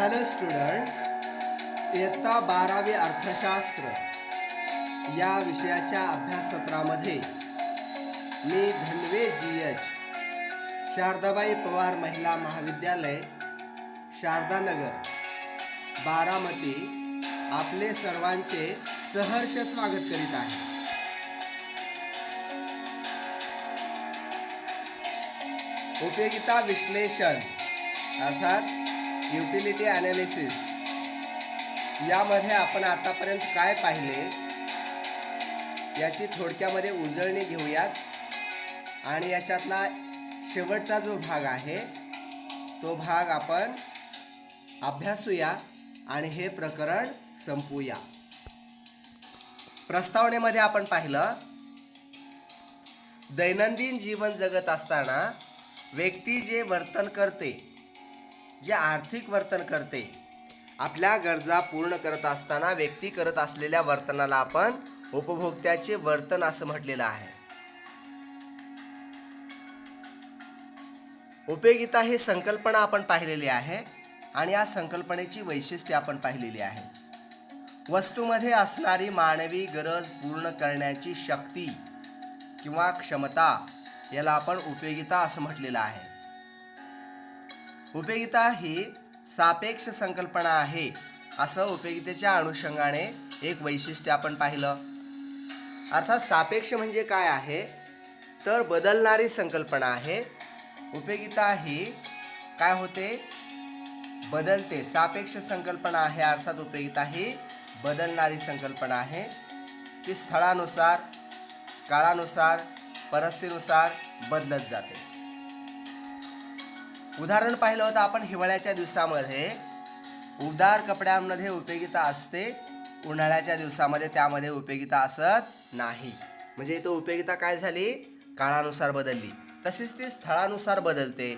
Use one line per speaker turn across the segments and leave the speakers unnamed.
Hello students, इयत्ता 12वी अर्थशास्त्र या विषयाच्या अभ्याससत्रामध्ये मी धन्वे GH शारदाबाई पवार महिला महाविद्यालय शारदानगर बारामती आपले सर्वांचे सहर्ष स्वागत करीत आहे. उपयोगिता विश्लेषण अर्थात युटिलिटी ॲनालिसिस यामध्ये आपण आतापर्यंत काय पाहिले याची थोडक्यामध्ये उजळणी घेऊयात आणि याच्यातला शेवटचा जो भाग आहे तो भाग आपण अभ्यासूया आणि हे प्रकरण संपवूया. प्रस्तावनेमध्ये आपण पाहिलं, दैनंदिन जीवन जगत असताना व्यक्ती जे वर्तन करते, जे आर्थिक वर्तन करते, आपल्या गरजा पूर्ण करत असताना व्यक्ती करत असलेल्या वर्तनाला आपण उपभोक्त्याचे वर्तन असं म्हटलेलं आहे. उपयोगिता ही संकल्पना आपण पाहिलेली आहे आणि या संकल्पनेची वैशिष्ट्ये आपण पाहिलेली आहे. वस्तूमध्ये असणारी मानवी गरज पूर्ण करण्याची शक्ती किंवा क्षमता याला आपण उपयोगिता असं म्हटलेलं आहे. उपयोगिता ही सापेक्ष संकल्पना आहे असं उपयोगितेच्या अनुषंगाने एक वैशिष्ट्य आपण पाहिलं. अर्थात सापेक्ष म्हणजे काय आहे तर बदलणारी संकल्पना आहे. उपयोगिता ही काय होते, बदलते. सापेक्ष संकल्पना आहे अर्थात उपयोगिता ही बदलणारी संकल्पना आहे. ती स्थळानुसार, काळानुसार, परिस्थितीनुसार बदलत जाते. उदाहरण पाहिलं होतं आपण, हिवाळ्याच्या दिवसामध्ये उबदार कपड्यांमध्ये उपयोगिता असते, उन्हाळ्याच्या दिवसामध्ये त्यामध्ये उपयोगिता असत नाही. म्हणजे इथं उपयोगिता काय झाली, काळानुसार बदलली. तशीच ती स्थळानुसार बदलते,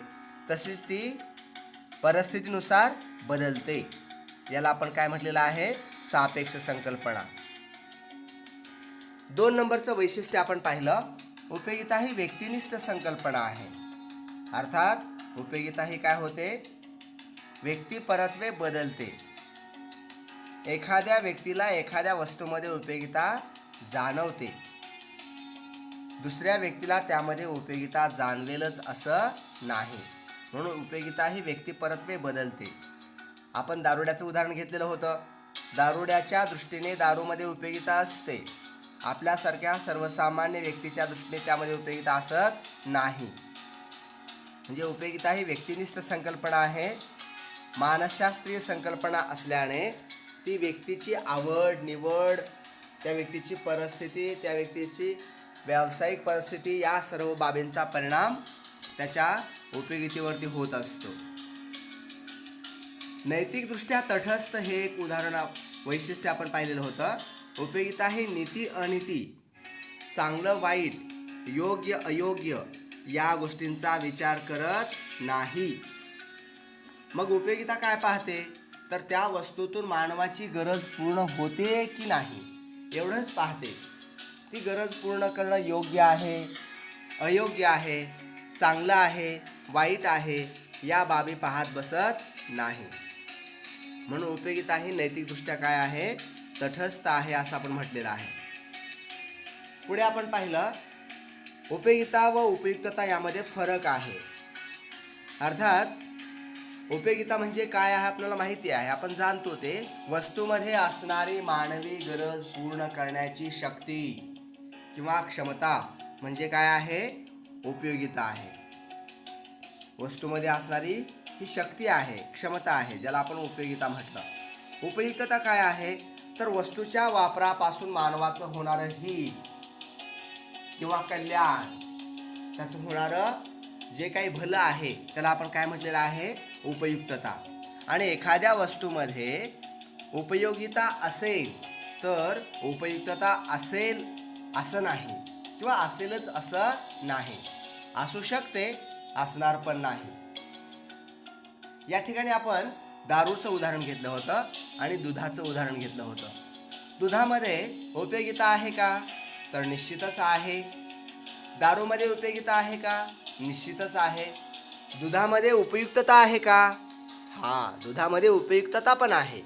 तशीच ती परिस्थितीनुसार बदलते. याला आपण काय म्हटलेलं आहे, सापेक्ष संकल्पना. 2 नंबरचं वैशिष्ट्य आपण पाहिलं, उपयोगिता ही व्यक्तिनिष्ठ संकल्पना आहे. अर्थात उपयोगिता ही काय होते, व्यक्तिपरत्वे बदलते. एखाद्या व्यक्तीला एखाद्या वस्तूमध्ये उपयोगिता जाणवते, दुसऱ्या व्यक्तीला त्यामध्ये उपयोगिता जाणवेलच असं नाही. म्हणून उपयोगिता ही व्यक्तिपरत्वे बदलते. आपण दारुड्याचं उदाहरण घेतलेलं होतं. दारुड्याच्या दृष्टीने दारूमध्ये उपयोगिता असते, आपल्यासारख्या सर्वसामान्य व्यक्तीच्या दृष्टीने त्यामध्ये उपयोगिता असत नाही. म्हणजे उपयोगिता ही व्यक्तिनिष्ठ संकल्पना आहे. मानसशास्त्रीय संकल्पना असल्याने ती व्यक्तीची आवड निवड, त्या व्यक्तीची परिस्थिती, त्या व्यक्तीची व्यावसायिक परिस्थिती या सर्व बाबींचा परिणाम त्याच्या उपयोगितेवरती होत असतो. नैतिकदृष्ट्या तटस्थ हे एक उदाहरण वैशिष्ट्य आपण पाहिलेलं होतं. उपयोगिता ही नीती अनीती, चांगलं वाईट, योग्य अयोग्य या गोष्टींचा विचार करत नाही. मग उपयोगिता काय पाहते तर त्या वस्तूतून मानवाची गरज पूर्ण होते की नाही एवढंच पाहते. ती गरज पूर्ण करणं योग्य आहे, अयोग्य आहे, चांगलं आहे, वाईट आहे या बाबी पाहत बसत नाही. म्हणून उपयोगिता ही नैतिकदृष्ट्या काय आहे, तटस्थ आहे असं आपण म्हटलेलं आहे. पुढे आपण पाहिलं, उपयोगिता व उपयुक्तता यामध्ये फरक आहे. अर्थात उपयोगिता म्हणजे काय आहे आपल्याला माहिती आहे, आपण जाणतो ते वस्तूमध्ये असणारी मानवी गरज पूर्ण करण्याची शक्ती किंवा क्षमता म्हणजे काय आहे, उपयोगिता आहे. वस्तूमध्ये असणारी ही शक्ती आहे, क्षमता आहे, ज्याला आपण उपयोगिता म्हटलं. उपयुक्तता काय आहे तर वस्तूच्या वापरापासून मानवाचं होणारं हित किंवा कल्याण, त्याचं होणारं जे काही भलं आहे त्याला आपण काय म्हटलेलं आहे, उपयुक्तता. आणि एखाद्या वस्तूमध्ये उपयोगिता असेल तर उपयुक्तता असेल असं नाही किंवा असेलच असं नाही. असू शकते, असणार पण नाही. या ठिकाणी आपण दारूचं उदाहरण घेतलं होतं आणि दुधाचं उदाहरण घेतलं होतं. दुधामध्ये उपयोगिता आहे का तर निश्चितच आहे. दारूमध्ये उपयोगिता आहे का, निश्चितच आहे. दुधामध्ये उपयुक्तता आहे का, दुधामध्ये उपयुक्तता पण आहे,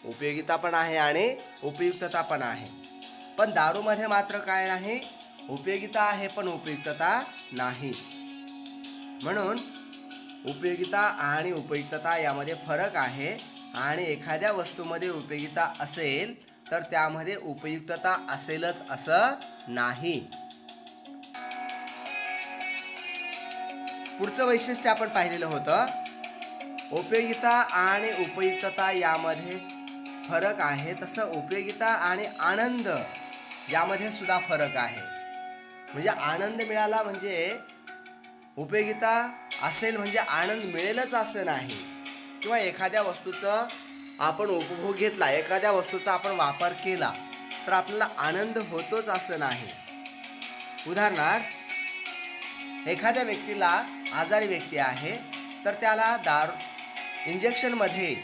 उपयोगिता पण आहे आणि उपयुक्तता पण आहे. पण दारूमध्ये मात्र काय नाही, उपयोगिता आहे पण उपयुक्तता नाही. म्हणून उपयोगिता आणि उपयुक्तता यामध्ये फरक आहे. आणि एखाद्या वस्तूमध्ये उपयोगिता असेल तर त्यामध्ये उपयुक्तता असेलच असं नाही. पुढचं वैशिष्ट्य आपण पाहिलेलं होतं, उपयोगिता आणि उपयुक्तता यामध्ये फरक आहे, तसं उपयोगिता आणि आनंद यामध्ये सुद्धा फरक आहे. म्हणजे आनंद मिळाला म्हणजे उपयोगिता असेल म्हणजे आनंद मिळेलच असं नाही, किंवा एखाद्या वस्तूचं आपण उपभोग घेतला, एखाद्या वस्तूचा आपण वापर केला तर आपल्याला आनंद होतोच असं नाही. उदाहरणार्थ, एखाद्या व्यक्तीला, आजारी व्यक्ती आहे तर त्याला इंजेक्शनमध्ये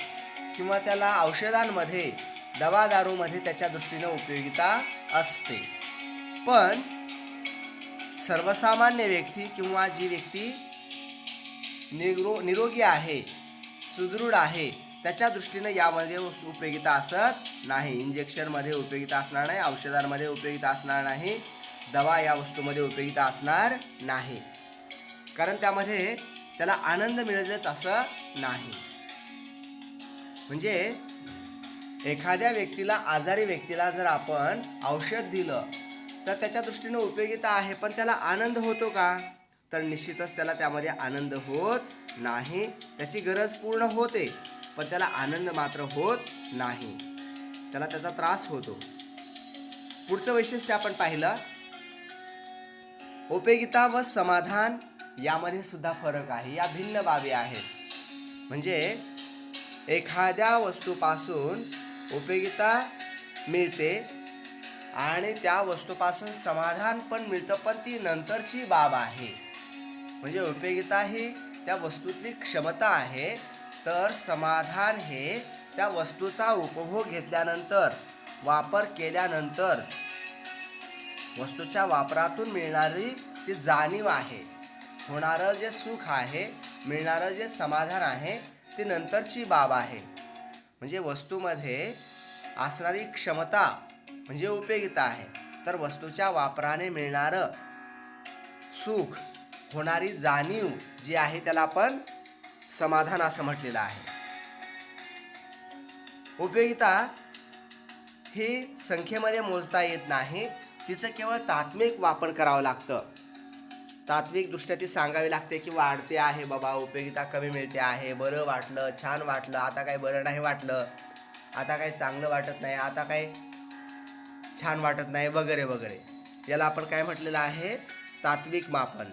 किंवा त्याला औषधांमध्ये, दारूमध्ये त्याच्या दृष्टीनं उपयोगिता असते. पण सर्वसामान्य व्यक्ती किंवा जी व्यक्ती निरोगी आहे, सुदृढ आहे, त्याच्या दृष्टीनं यामध्ये उपयोगिता असत नाही. इंजेक्शनमध्ये उपयोगिता असणार नाही, औषधांमध्ये उपयोगिता असणार नाही, दवा या वस्तूमध्ये उपयोगिता असणार नाही, कारण त्यामध्ये त्याला आनंद मिळेलच असं नाही. म्हणजे एखाद्या व्यक्तीला, आजारी व्यक्तीला जर आपण औषध दिलं तर त्याच्या दृष्टीनं उपयोगिता आहे, पण त्याला आनंद होतो का? तर निश्चितच त्याला त्यामध्ये आनंद होत नाही. त्याची गरज पूर्ण होते पण त्याला आनंद मात्र होत नाही, त्याला त्याचा त्रास होतो. पुढचं वैशिष्ट्य आपण पाहिलं, उपयोगिता व समाधान यामध्ये सुद्धा फरक आहे. या भिन्न बाबी आहेत. म्हणजे एखाद्या वस्तूपासून उपयोगिता मिळते आणि त्या वस्तूपासून समाधान पण मिळतं, पण ती नंतरची बाब आहे. म्हणजे उपयोगिता ही त्या वस्तूतली क्षमता आहे, तर समाधान हे त्या वस्तूचा उपभोग घेतल्यानंतर, वापर केल्यानंतर वस्तूच्या वापरातून मिळणारी ती जाणीव आहे, होणारं जे सुख आहे, मिळणारं जे समाधान आहे, ती नंतरची बाब आहे. म्हणजे वस्तूमध्ये असणारी क्षमता म्हणजे उपयोगिता आहे, तर वस्तूच्या वापराने मिळणारं सुख, होणारी जाणीव जी आहे त्याला आपण समाधान असं म्हटलेलं आहे. उपयोगिता ही संख्येमध्ये मोजता येत नाही, तिचं केवळ तात्विक वापर करावं लागतं. तात्विक दृष्ट्या ती सांगावी लागते की वाढते आहे बाबा, उपयोगिता कमी मिळते आहे, बरं वाटलं, छान वाटलं, आता काही बरं नाही वाटलं, आता काही चांगलं वाटत नाही, आता काही छान वाटत नाही, वगैरे वगैरे. याला आपण काय म्हटलेलं आहे, तात्विक मापन.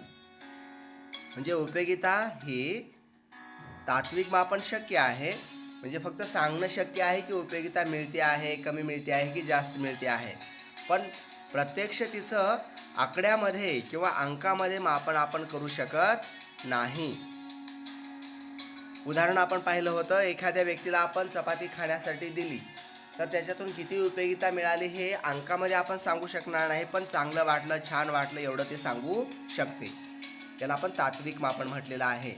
म्हणजे उपयोगिता ही तात्विक मापन शक्य आहे, म्हणजे फक्त सांगणं शक्य आहे की उपयोगिता मिळते आहे, कमी मिळते आहे की जास्त मिळते आहे, पण प्रत्यक्ष तिचं आकड्यामध्ये किंवा अंकामध्ये मापन आपण करू शकत नाही. उदाहरण आपण पाहिलं होतं, एखाद्या व्यक्तीला आपण चपाती खाण्यासाठी दिली तर त्याच्यातून किती उपयोगिता मिळाली हे अंकामध्ये आपण सांगू शकणार नाही, पण चांगलं वाटलं, छान वाटलं एवढं ते सांगू शकते. याला आपण तात्विक मापन म्हटलेलं आहे.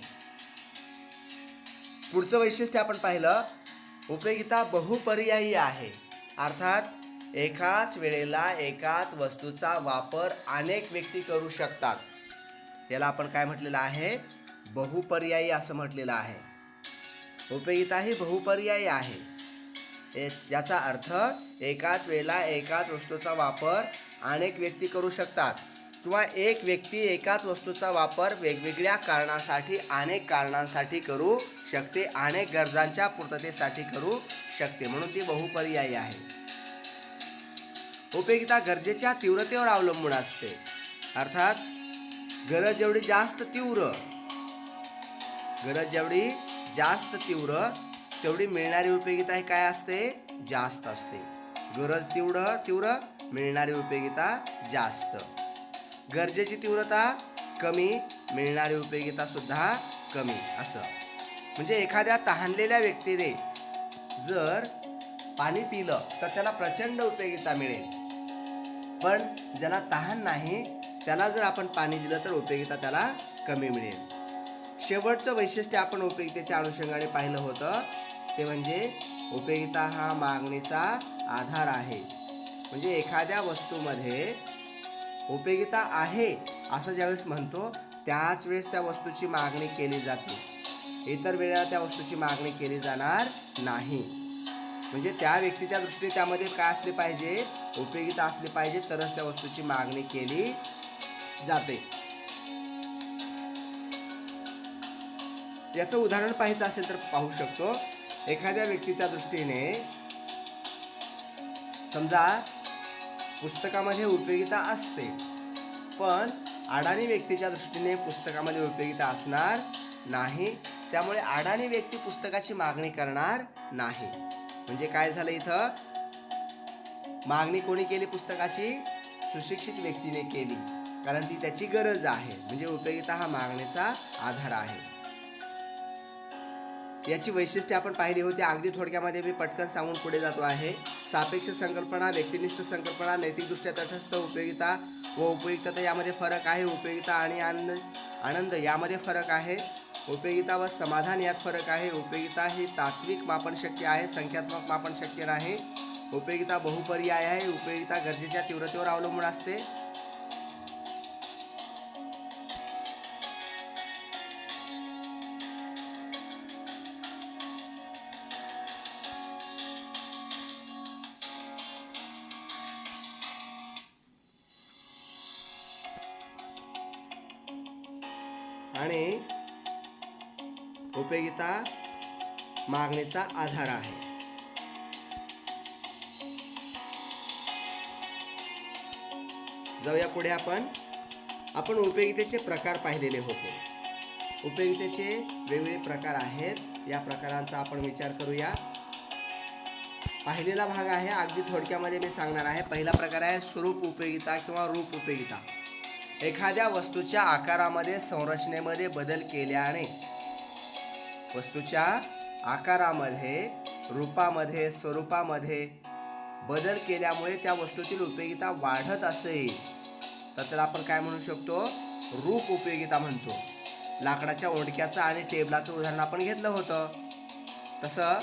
पुढचं वैशिष्ट्य आपण पाहिलं, उपयोगिता बहुपर्यायी आहे. अर्थात एकाच वेळेला एकाच वस्तूचा वापर अनेक व्यक्ती करू शकतात. याला आपण काय म्हटलेलं आहे, बहुपर्यायी असं म्हटलेलं आहे. उपयोगिता ही बहुपर्यायी आहे. याचा अर्थ एकाच वेळेला एकाच वस्तूचा वापर अनेक व्यक्ती करू शकतात, किंवा एक व्यक्ती एकाच वस्तूचा वापर वेगवेगळ्या कारणासाठी, अनेक कारणांसाठी करू शकते, अनेक गरजांच्या पूर्ततेसाठी करू शकते, म्हणून ती बहुपर्यायी आहे. उपयोगिता गरजेच्या तीव्रतेवर अवलंबून असते. अर्थात गरज जेवढी जास्त तीव्र तेवढी मिळणारी उपयोगिता ही काय असते, जास्त असते. गरज तीव्र मिळणारी उपयोगिता जास्त. गरजेची तीव्रता कमी, मिळणारी उपयोगिता सुद्धा कमी. असं म्हणजे एखाद्या तहानलेल्या व्यक्तीने जर पाणी पिलं तर त्याला प्रचंड उपयोगिता मिळेल, पण ज्याला तहान नाही त्याला जर आपण पाणी दिलं तर उपयोगिता त्याला कमी मिळेल. शेवटचं वैशिष्ट्य आपण उपयोगितेच्या अनुषंगाने पाहिलं होतं ते म्हणजे उपयोगिता हा मागणीचा आधार आहे. म्हणजे एखाद्या वस्तूमध्ये उपयोगिता आहे असं ज्यावेळेस म्हणतो त्याच वेळेस त्या वस्तूची मागणी केली जाते, इतर वेळेला त्या वस्तूची मागणी केली जाणार नाही. म्हणजे त्या व्यक्तीच्या दृष्टीने त्यामध्ये काय असले पाहिजे, उपयोगिता असली पाहिजे, तरच त्या वस्तूची मागणी केली जाते. याचं उदाहरण पाहायचं असेल तर पाहू शकतो. एखाद्या व्यक्तीच्या दृष्टीने समजा पुस्तकामध्ये उपयोगिता असते, पण अडाणी व्यक्तीच्या दृष्टीने पुस्तकामध्ये उपयोगिता असणार नाही, त्यामुळे अडाणी व्यक्ती पुस्तकाची मागणी करणार नाही. म्हणजे काय झालं इथं, मागणी कोणी केली पुस्तकाची, सुशिक्षित व्यक्तीने केली, कारण ती त्याची गरज आहे. म्हणजे उपयोगिता हा मागणीचा आधार आहे. याची वैशिष्ट्ये आपण पाहिली होती. अगदी थोडक्यामध्ये मी पटकन सांगून पुढे जातो आहे. सापेक्ष संकल्पना, व्यक्तिनिष्ठ संकल्पना, नैतिकदृष्ट्या तटस्थ, उपयोगिता व उपयुक्तता यामध्ये फरक आहे. उपयोगिता आणि आनंद यामध्ये फरक आहे. उपयोगिता व समाधान यात फरक आहे. उपयोगिता ही तात्विक मापन शक्य आहे, संख्यात्मक मापन शक्य नाही. उपयोगिता बहुपर्याय आहे. उपयोगिता गरजेच्या तीव्रतेवर अवलंबून असते. आणि उपयोगिता मागणीचा आधार आहे. जाऊया पुढे. आपण उपयोगितेचे प्रकार पाहिलेले होते. उपयोगितेचे वेगवेगळे प्रकार आहेत. या प्रकारांचा आपण विचार करूया. पाहिलेला भाग आहे, अगदी थोडक्यामध्ये मी सांगणार आहे. पहिला प्रकार आहे स्वरूप उपयोगिता किंवा रूप उपयोगिता. एखाद्या वस्तूच्या आकारामध्ये, संरचनेमध्ये बदल केल्याने, वस्तूच्या आकारामध्ये, रूपामध्ये, स्वरूपामध्ये बदल केल्यामुळे त्या वस्तूतील उपयोगिता वाढत असेल तर त्याला आपण काय म्हणू शकतो, रूप उपयोगिता म्हणतो. लाकडाच्या ओंडक्याचं आणि टेबलाचं उदाहरण आपण घेतलं होतं. तसं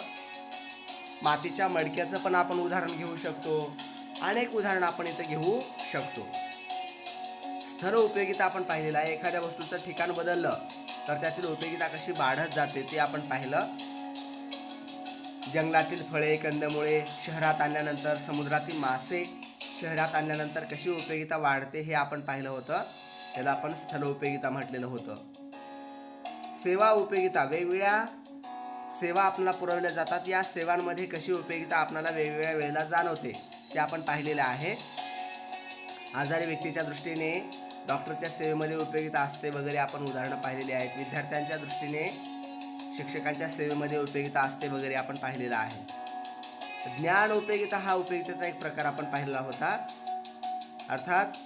मातीच्या मडक्याचं पण आपण उदाहरण घेऊ शकतो. अनेक उदाहरणं आपण इथं घेऊ शकतो. स्थर उपयोगिता आपण पाहिलेलं आहे. एखाद्या वस्तूचं ठिकाण बदललं तर त्यातील उपयोगिता कशी वाढत जाते ते आपण पाहिलं. जंगलातील फळे, कंदमुळे शहरात आणल्यानंतर, समुद्रातील मासे शहरात आणल्यानंतर कशी उपयोगिता वाढते हे आपण पाहिलं होतं. त्याला आपण स्थल उपयोगिता म्हटलेलं होतं. सेवा उपयोगिता, वेगवेगळ्या सेवा आपल्याला पुरवल्या जातात. या सेवांमध्ये कशी उपयोगिता आपल्याला वेगवेगळ्या वेळेला जाणवते ते आपण पाहिलेलं आहे. आजारी व्यक्तीच्या दृष्टीने डॉक्टरच्या सेवेमध्ये उपयोगिता असते वगैरे आपण उदाहरणं पाहिलेली आहेत. विद्यार्थ्यांच्या दृष्टीने शिक्षकांच्या सेवेमध्ये उपयोगिता असते वगैरे आपण पाहिलेला आहे. ज्ञान उपयोगिता हा उपयोगितेचा एक प्रकार आपण पाहिलेला होता. अर्थात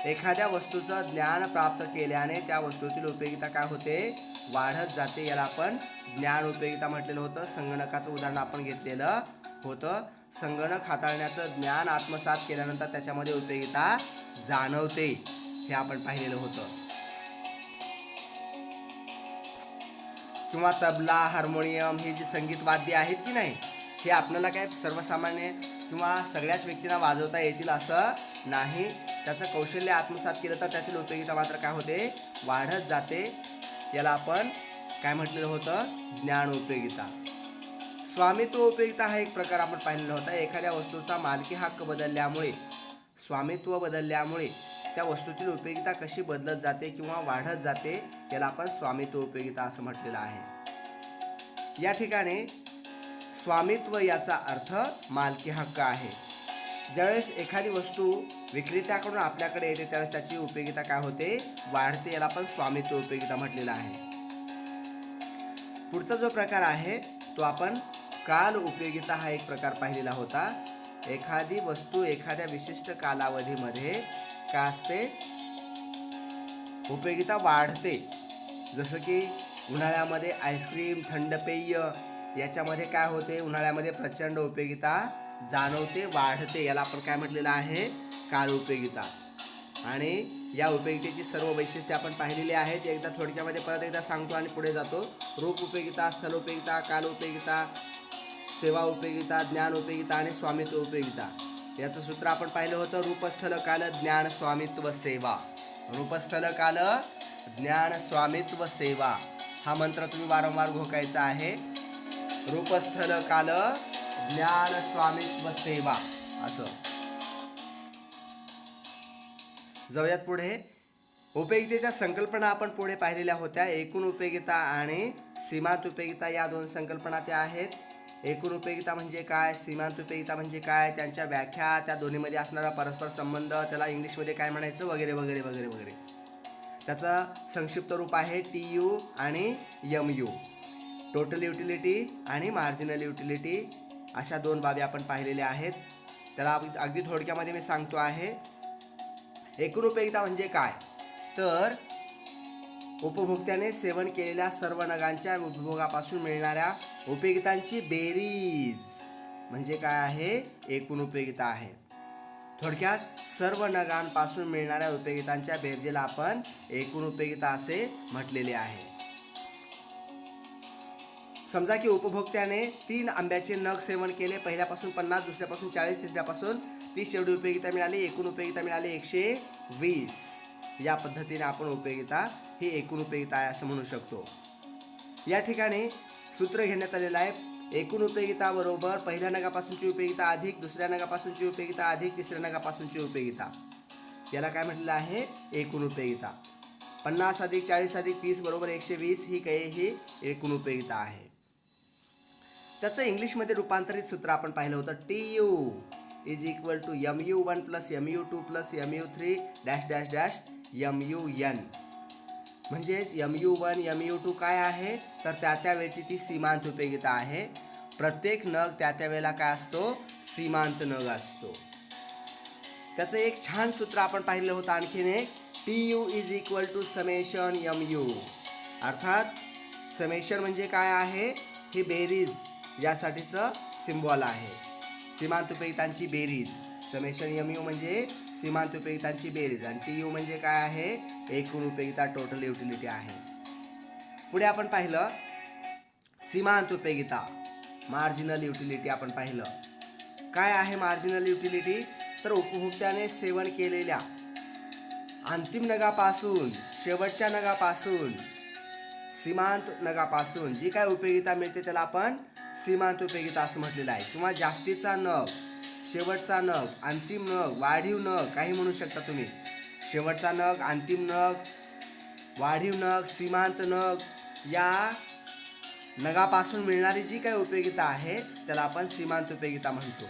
एखाद्या वस्तूचं ज्ञान प्राप्त केल्याने त्या वस्तूतील उपयोगिता काय होते, वाढत जाते. याला आपण ज्ञान उपयोगिता म्हटलेलं होतं. संगणकाचं उदाहरण आपण घेतलेलं होतं. संगणक हाताळण्याचं ज्ञान आत्मसात केल्यानंतर त्याच्यामध्ये उपयोगिता जाणवते हे आपण पाहिलेलं होतं. किंवा तबला, हार्मोनियम हे जे संगीत वाद्य आहेत की नाही, हे आपल्याला काय सर्वसामान्य किंवा सगळ्याच व्यक्तींना वाजवता येतील असं नाही. त्याचं कौशल्य आत्मसात केलं तर त्यातील उपयोगिता मात्र काय होते, वाढत जाते. याला आपण काय म्हटलेलं होतं, ज्ञान उपयोगिता. स्वामित्व उपयोगिता हा एक प्रकार आपण पाहिलेला होता. एखाद्या वस्तूचा मालकी हक्क बदलल्यामुळे, स्वामित्व बदलल्यामुळे त्या वस्तूतील उपयोगिता कशी बदलत जाते किंवा वाढत जाते याला आपण स्वामित्व उपयोगिता असं म्हटलेलं आहे. या ठिकाणी स्वामित्व याचा अर्थ मालकी हक्क आहे. ज्यावेळेस एखादी वस्तू विक्रेत्याकडून आपल्याकडे येते त्यावेळेस त्याची उपयोगिता काय होते, वाढते. याला आपण स्वामित्व उपयोगिता म्हटलेलं आहे. पुढचा जो प्रकार आहे तो आपण काल उपयोगिता हा एक प्रकार पाहिलेला होता. एखादी वस्तू एखाद्या विशिष्ट कालावधीमध्ये काय असते, उपयोगिता वाढते. जसं की उन्हाळ्यामध्ये आईस्क्रीम, थंड पेय याच्यामध्ये काय होते, उन्हाळ्यामध्ये प्रचंड उपयोगिता जाणवते, वाढते. याला आपण काय म्हटलेलं आहे, काल उपयोगिता. आणि या उपयोगितेची सर्व वैशिष्ट्ये आपण पाहिलेली आहेत. एकदा थोडक्यामध्ये परत एकदा सांगतो आणि पुढे जातो. रूप उपयोगिता, स्थल उपयोगिता, काल उपयोगिता, सेवा उपयोगिता, ज्ञान उपयोगिता आणि स्वामित्व उपयोगिता. याचं सूत्र आपण पाहिलं होतं. रूपस्थल काल ज्ञान स्वामित्व सेवा. रूपस्थल काल ज्ञान स्वामित्व सेवा हा मंत्र तुम्ही वारंवार घोकायचा आहे. रूपस्थल काल ज्ञान स्वामित्व सेवा असं. जाऊयात पुढे. उपयोगितेच्या संकल्पना आपण पुढे पाहिलेल्या होत्या. एकूण उपयोगिता आणि सीमांत उपयोगिता या दोन संकल्पना त्या आहेत. एकूण उपयोगिता म्हणजे काय, सीमांत उपयोगिता म्हणजे काय, त्यांच्या व्याख्या, त्या दोन्हीमध्ये असणारा परस्पर संबंध, त्याला इंग्लिशमध्ये काय म्हणायचं वगैरे वगैरे वगैरे वगैरे. त्याचं संक्षिप्त रूप आहे TU आणि MU. टोटल युटिलिटी आणि मार्जिनल युटिलिटी अशा दोन बाबी आपण पाहिलेल्या आहेत. त्याला अगदी थोडक्यामध्ये मी सांगतो आहे. एकूण उपयोगिता म्हणजे काय, तर उपभोक्त्याने सेवन केलेल्या सर्व नगांच्या उपभोगापासून मिळणाऱ्या उपयोगितांची बेरीज म्हणजे काय आहे, एकूण उपयोगिता आहे. थोडक्यात सर्व नगांपासून मिळणाऱ्या उपयोगितांच्या बेरजेला आपण एकूण उपयोगिता असे म्हटलेले आहे. समजा की उपभोक्त्याने 3 आंब्याचे नग सेवन केले. पहिल्यापासून 50, दुसऱ्यापासून 40, तिसऱ्यापासून 30 एवढी उपयोगिता मिळाली. एकूण उपयोगिता मिळाली 120. या पद्धतीने आपण उपयोगिता ही एकूण उपयोगिता आहे असं म्हणू शकतो. या ठिकाणी सूत्र घेण्यात आलेलं आहे. एकूण उपयोगिता बरोबर पहिल्या नगापासूनची उपयोगिता अधिक दुसऱ्या नगापासूनची उपयोगिता अधिक तिसऱ्या नगापासूनची उपयोगिता. याला काय म्हटलेलं आहे, एकूण उपयोगिता. 50 अधिक 40 अधिक 30 बरोबर 120 ही काही ही एकूण उपयोगिता आहे. त्याचं इंग्लिशमध्ये रूपांतरित सूत्र आपण पाहिलं होतं. TU is equal to MU1 plus MU2 plus MU3 dash dash dash MUN. म्हणजेच MU1 MU2 काय आहे, तर त्या वेळची ती सीमांत उपयोगिता आहे. प्रत्येक नग त्या वेळेला काय असतो, सीमांत नग असतो. त्याचं एक छान सूत्र आपण पाहिलं होतं आणखीन एक. TU is equal to summation MU. अर्थात समेशन म्हणजे काय आहे, ही बेरीज यासाठीचं सिम्बॉल आहे. सीमांत उपयोगितांची बेरीज. समेशन MU म्हणजे सीमांत उपयोगितांची बेरीज आणि TU म्हणजे काय आहे, एकूण उपयोगिता टोटल युटिलिटी आहे. पुढे आपण पाहिलं सीमांत उपयोगिता, मार्जिनल युटिलिटी आपण पाहिलं. काय आहे मार्जिनल युटिलिटी, तर उपभोक्त्याने सेवन केलेल्या अंतिम नगापासून शेवटच्या नगापासून सीमांत नगापासून जी काय उपयोगिता मिळते त्याला आपण सीमांत उपयोगिता असं म्हटलेलं आहे. किंवा जास्तीचा नग, शेवटचा नग, अंतिम नग, वाढीव नग काही म्हणू शकता तुम्ही. शेवटचा नग, अंतिम नग, वाढीव नग, सीमांत नग या नगापासून मिळणारी जी काही उपयोगिता आहे त्याला आपण सीमांत उपयोगिता म्हणतो.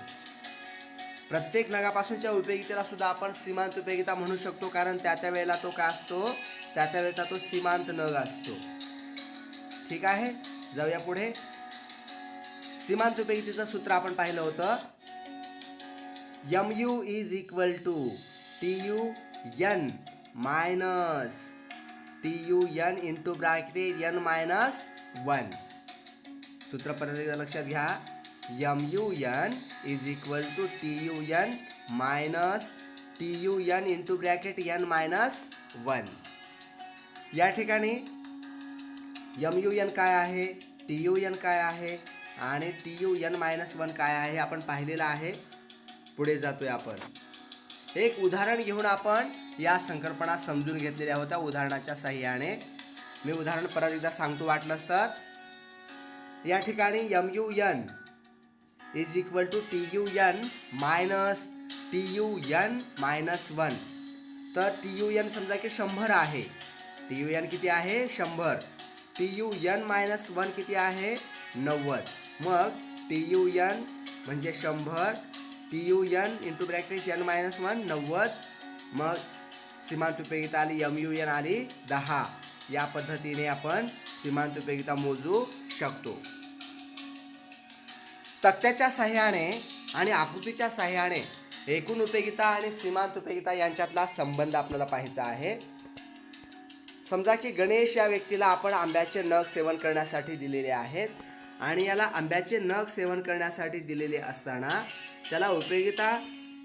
प्रत्येक नगापासूनच्या उपयोगितेला सुद्धा आपण सीमांत उपयोगिता म्हणू शकतो, कारण त्या वेळेला तो काय असतो, त्या वेळेचा तो सीमांत नग असतो. ठीक आहे, जाऊया पुढे. सीमांत उपयोगितेचं सूत्र आपण पाहिलं होतं. MU is equal to TUN minus TUN into bracket N minus 1. सूत्र पद्धतीचं लक्षात घ्या. MUN is equal to TUN minus TUN into bracket N minus 1. या ठिकाणी MUN काय आहे, TUN काय आहे आणि TUN मायनस 1 काय आहे आपण पाहिलेलं आहे. पुढे जातोय आपण. एक उदाहरण घेऊन आपण या संकल्पना समजून घेतलेल्या होत्या उदाहरणाच्या साहाय्याने. मी उदाहरण परत एकदा सांगतो वाटलंच तर. या ठिकाणी MUN is equal to TUN minus TUN minus 1. तर TUN समजा की 100 आहे. TUN किती आहे, 100. TUN मायनस 1 किती आहे, 90. मग TUN म्हणजे 100, TUN into bracket N minus 1 90. मग सीमांत उपयोगिता आली MUN आली 10. या पद्धतीने आपण सीमांत उपयोगिता मोजू शकतो. तक्त्याच्या साहाय्याने आणि आकृतीच्या साहाय्याने एकूण उपयोगिता आणि सीमांत उपयोगिता यांच्यातला संबंध आपल्याला पाहायचा आहे. समजा की गणेश या व्यक्तीला आपण आंब्याचे नग सेवन करण्यासाठी दिलेले आहेत आणि याला आंब्याचे नग सेवन करण्यासाठी दिलेले असताना त्याला उपयोगिता,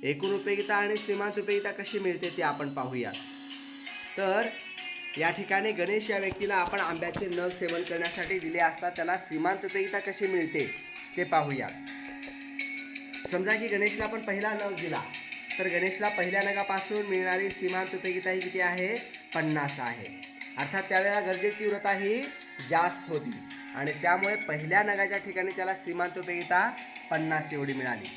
एकूण उपयोगिता आणि सीमांत उपयोगिता कशी मिळते ते आपण पाहूया. तर या ठिकाणी गणेश या व्यक्तीला आपण आंब्याचे नग सेवन करण्यासाठी दिले असता त्याला सीमांत उपयोगिता कशी मिळते ते पाहूया. समजा की गणेशला आपण पहिला नग दिला, तर गणेशला पहिल्या नगापासून मिळणारी सीमांत उपयोगिता ही किती आहे? 50 आहे. अर्थात त्यावेळेला गरजेची तीव्रता ही जास्त होती आणि त्यामुळे पहिल्या नगाच्या ठिकाणी त्याला सीमांत उपयोगिता 50 एवढी मिळाली.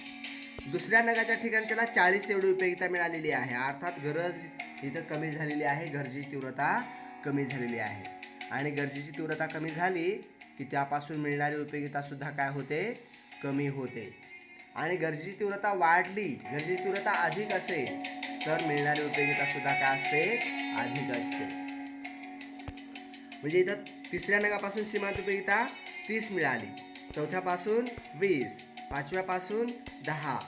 दुसऱ्या नगाच्या ठिकाणी त्याला 40 एवढी उपयोगिता मिळालेली आहे. अर्थात गरज इथं कमी झालेली आहे, गरजेची तीव्रता कमी झालेली आहे. आणि गरजेची तीव्रता कमी झाली की त्यापासून मिळणारी उपयोगिता सुद्धा काय होते? कमी होते. आणि गरजेची तीव्रता वाढली, गरजेची तीव्रता अधिक असेल तर मिळणारी उपयोगिता सुद्धा काय असते? अधिक असते. म्हणजे इथं तिसऱ्या नगापासून सीमांत उपयोगिता 30 मिळाली, चौथ्यापासून 20, पाचव्यापासून 10,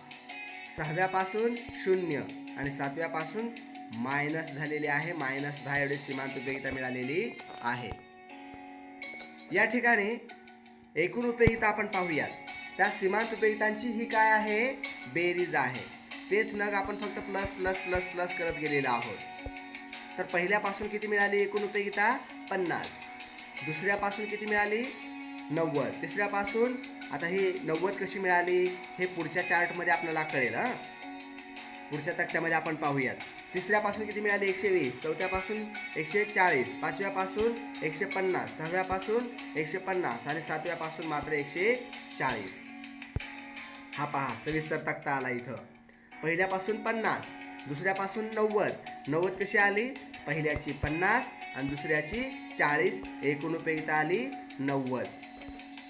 सहाव्यापासून 0 आणि सातव्यापासून मायनस झालेली आहे. -10 एवढी सीमांत उपयोगिता मिळालेली आहे. या ठिकाणी एकूण उपयोगिता आपण पाहूयात. त्या सीमांत उपयोगितांची ही काय आहे? बेरीज आहे. तेच नग आपण फक्त प्लस प्लस प्लस प्लस करत गेलेलो आहोत. तर पहिल्यापासून किती मिळाली एकूण उपयोगिता? 50. दुसऱ्यापासून किती मिळाली? 90. तिसऱ्यापासून आता ही 90 कशी मिळाली हे पुढच्या चार्टमध्ये आपल्याला कळेल. पुढच्या तक्त्यामध्ये आपण पाहूयात. तिसऱ्यापासून किती मिळाली? 120. चौथ्यापासून 140, पाचव्यापासून 150, सहाव्यापासून 150 आणि सातव्यापासून मात्र 140. हा पहा सविस्तर तक्ता आला इथं. पहिल्यापासून 50, दुसऱ्यापासून 90. 90 कशी आली? पहिल्याची 50 आणि दुसऱ्याची 40, एकूण उपयोगिता आली 90.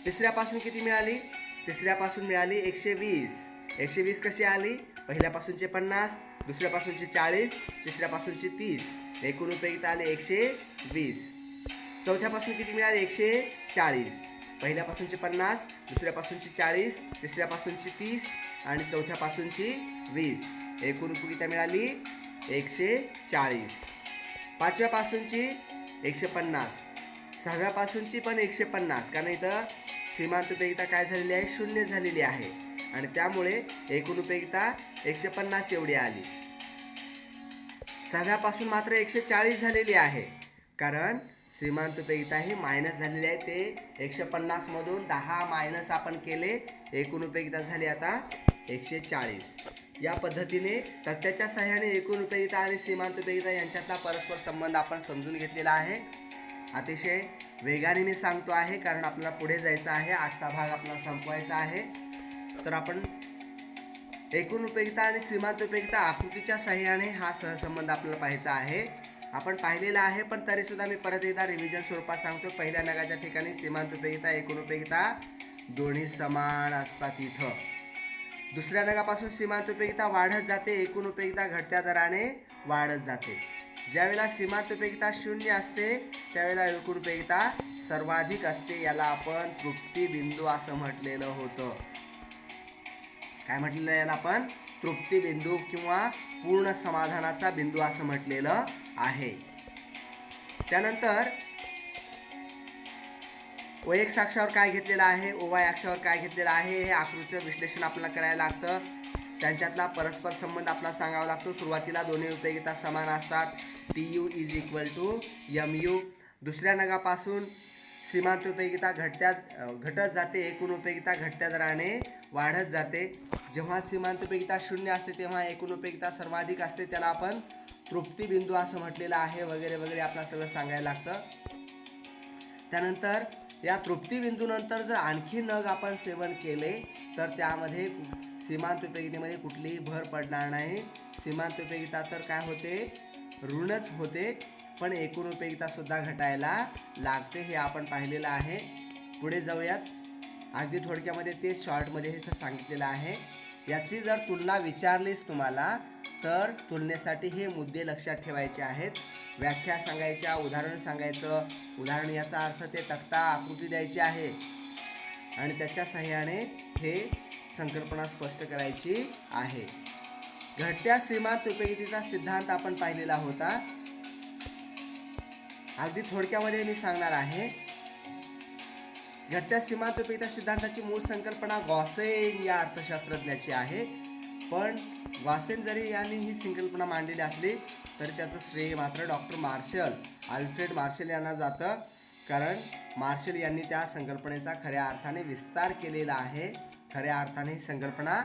तिसऱ्यापासून किती मिळाली? तिसऱ्यापासून मिळाली 120. 120 कशी आली? पहिल्यापासूनचे 50, दुसऱ्यापासूनचे 40, तिसऱ्यापासूनचे 30, एकूण उपयोगिता आली 120. चौथ्यापासून किती मिळाली? 140. पहिल्यापासूनचे 50, दुसऱ्यापासूनची 40, तिसऱ्यापासूनची 30 आणि चौथ्यापासूनची 20, एकूण उपयोगिता मिळाली 140. पाचव्यापासूनची 150, सहाव्यापासूनची पण 150, कारण इथं सीमांत उपयोगिता काय झालेली आहे? 0 झालेली आहे आणि त्यामुळे एकूण उपयोगिता 150 एवढी आली. सहाव्यापासून मात्र 140 झालेली आहे, कारण सीमांत उपयोगिता ही मायनस झालेली आहे. ते 150 मधून 10 मायनस आपण केले, एकूण उपयोगिता झाली आता 140. या पद्धतीने तक्त्याच्या सहाय्याने एकूण उपयोगिता आणि सीमांत उपयोगिता यांच्यातला परस्पर संबंध आपण समजून घेतलेला आहे. अतिशय वेगाने मी सांगतो आहे, कारण आपल्याला पुढे जायचं आहे. आजचा भाग आपल्याला संपवायचा आहे. तर आपण एकूण उपयोगिता आणि सीमांत उपयोगिता आकृतीच्या सहाय्याने हा सहसंबंध आपल्याला पाहायचा आहे. आपण पाहिलेला आहे, पण तरीसुद्धा मी परत एकदा रिव्हिजन स्वरूपात सांगतो. पहिल्या नगाच्या ठिकाणी सीमांत उपयोगिता एकूण उपयोगिता दोन्ही समान असतात इथं. दुसऱ्या नगापासून सीमांत उपयोगिता वाढत जाते, एकूण उपयोगिता घटत्या दराने वाढत जाते. ज्यावेळेला सीमांत उपयोगिता 0 असते त्यावेळेला एकूण उपयोगिता सर्वाधिक असते. याला आपण तृप्ती बिंदू असं म्हटलेलं होतं. काय म्हटलेलं याला आपण? तृप्ती बिंदू किंवा पूर्ण समाधानाचा बिंदू असं म्हटलेलं आहे. त्यानंतर OX अक्षावर काय घेतलेलं आहे, OY अक्षावर काय घेतलेलं आहे, हे आकृतीचं विश्लेषण आपल्याला करायला लागतं. त्यांच्यातला परस्पर संबंध आपल्याला सांगावा लागतो. सुरुवातीला दोन्ही उपयोगिता समान असतात. TU = MU. दुसऱ्या नगापासून सीमांत उपयोगिता घटत जाते, एकूण उपयोगिता घटत्या दराने वाढत जाते. जेव्हा सीमांत उपयोगिता 0 असते तेव्हा एकूण उपयोगिता सर्वाधिक असते, त्याला आपण तृप्ती बिंदू असं म्हटलेलं आहे, वगैरे वगैरे आपल्याला सगळं सांगायला लागतं. त्यानंतर या तृप्ती बिंदूनंतर जर आणखी नग आपण सेवन केले तर त्यामध्ये सीमांत उपयोगितेमध्ये कुठलीही भर पडणार नाही. सीमांत उपयोगिता तर काय होते? ऋणच होते, पण एकूण उपयोगिता सुद्धा घटायला लागते. हे आपण पाहिलेलं आहे. पुढे जाऊयात. अगदी थोडक्यामध्ये ते शॉर्टमध्ये हे सांगितलेलं आहे. याची जर तुलना विचारलीच तुम्हाला तर तुलनेसाठी हे मुद्दे लक्षात ठेवायचे आहेत. व्याख्या सांगायच्या, उदाहरण सांगायचं. उदाहरण याचा अर्थ ते तक्ता आकृती द्यायची आहे आणि त्याच्या सहाय्याने हे संकल्पना स्पष्ट करायची आहे. घटत्या सीमांत उपयोगितेचा सिद्धांत आपण पाहिलेला होता. अगदी थोडक्यामध्ये मी सांगणार आहे. घटत्या सीमांत उपयोगिता सिद्धांताची मूळ संकल्पना गॉसेन या अर्थशास्त्रज्ञाची आहे. पण वासेन जरी यांनी ही संकल्पना मांडलेली असली तरी त्याचं श्रेय मात्र डॉक्टर मार्शल, अल्फ्रेड मार्शल यांना जातं, कारण मार्शल यांनी त्या संकल्पनेचा खऱ्या अर्थाने विस्तार केलेला आहे. खऱ्या अर्थाने ही संकल्पना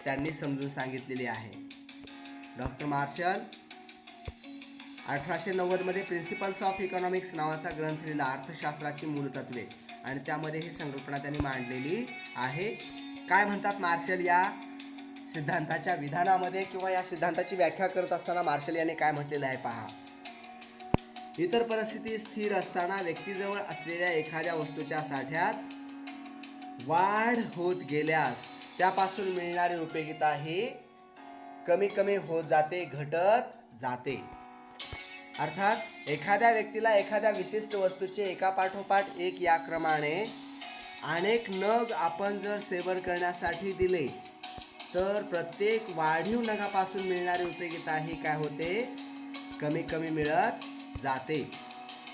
त्यांनी समजून सांगितलेली आहे. Doctor Marshall 1890 principles of economics नावाचा ग्रंथ लिहिला, अर्थशास्त्राची मूलतत्वे, आणि त्यामध्ये ही संकल्पना त्यांनी मांडलेली आहे. काय म्हणतात मार्शल या सिद्धांताच्या विधानामध्ये किंवा या सिद्धांताची व्याख्या करत असताना मार्शल यांनी काय म्हटलेलं आहे पहा. इतर परिस्थिती स्थिर असताना व्यक्तीजवळ असलेल्या एखाद्या वस्तूच्या साठ्यात वाढ होत गेल्यास त्यापासून मिळणारी उपयोगिता ही कमी कमी होत जाते, घटत जाते. अर्थात एखाद्या व्यक्तीला एखाद्या विशिष्ट वस्तूचे एकापाठोपाठ एक या क्रमाने अनेक नग आपण जर सेवन करण्यासाठी दिले तर प्रत्येक वाढीव नगापासून मिळणारी उपयोगिता ही काय होते, कमी कमी मिळत जाते.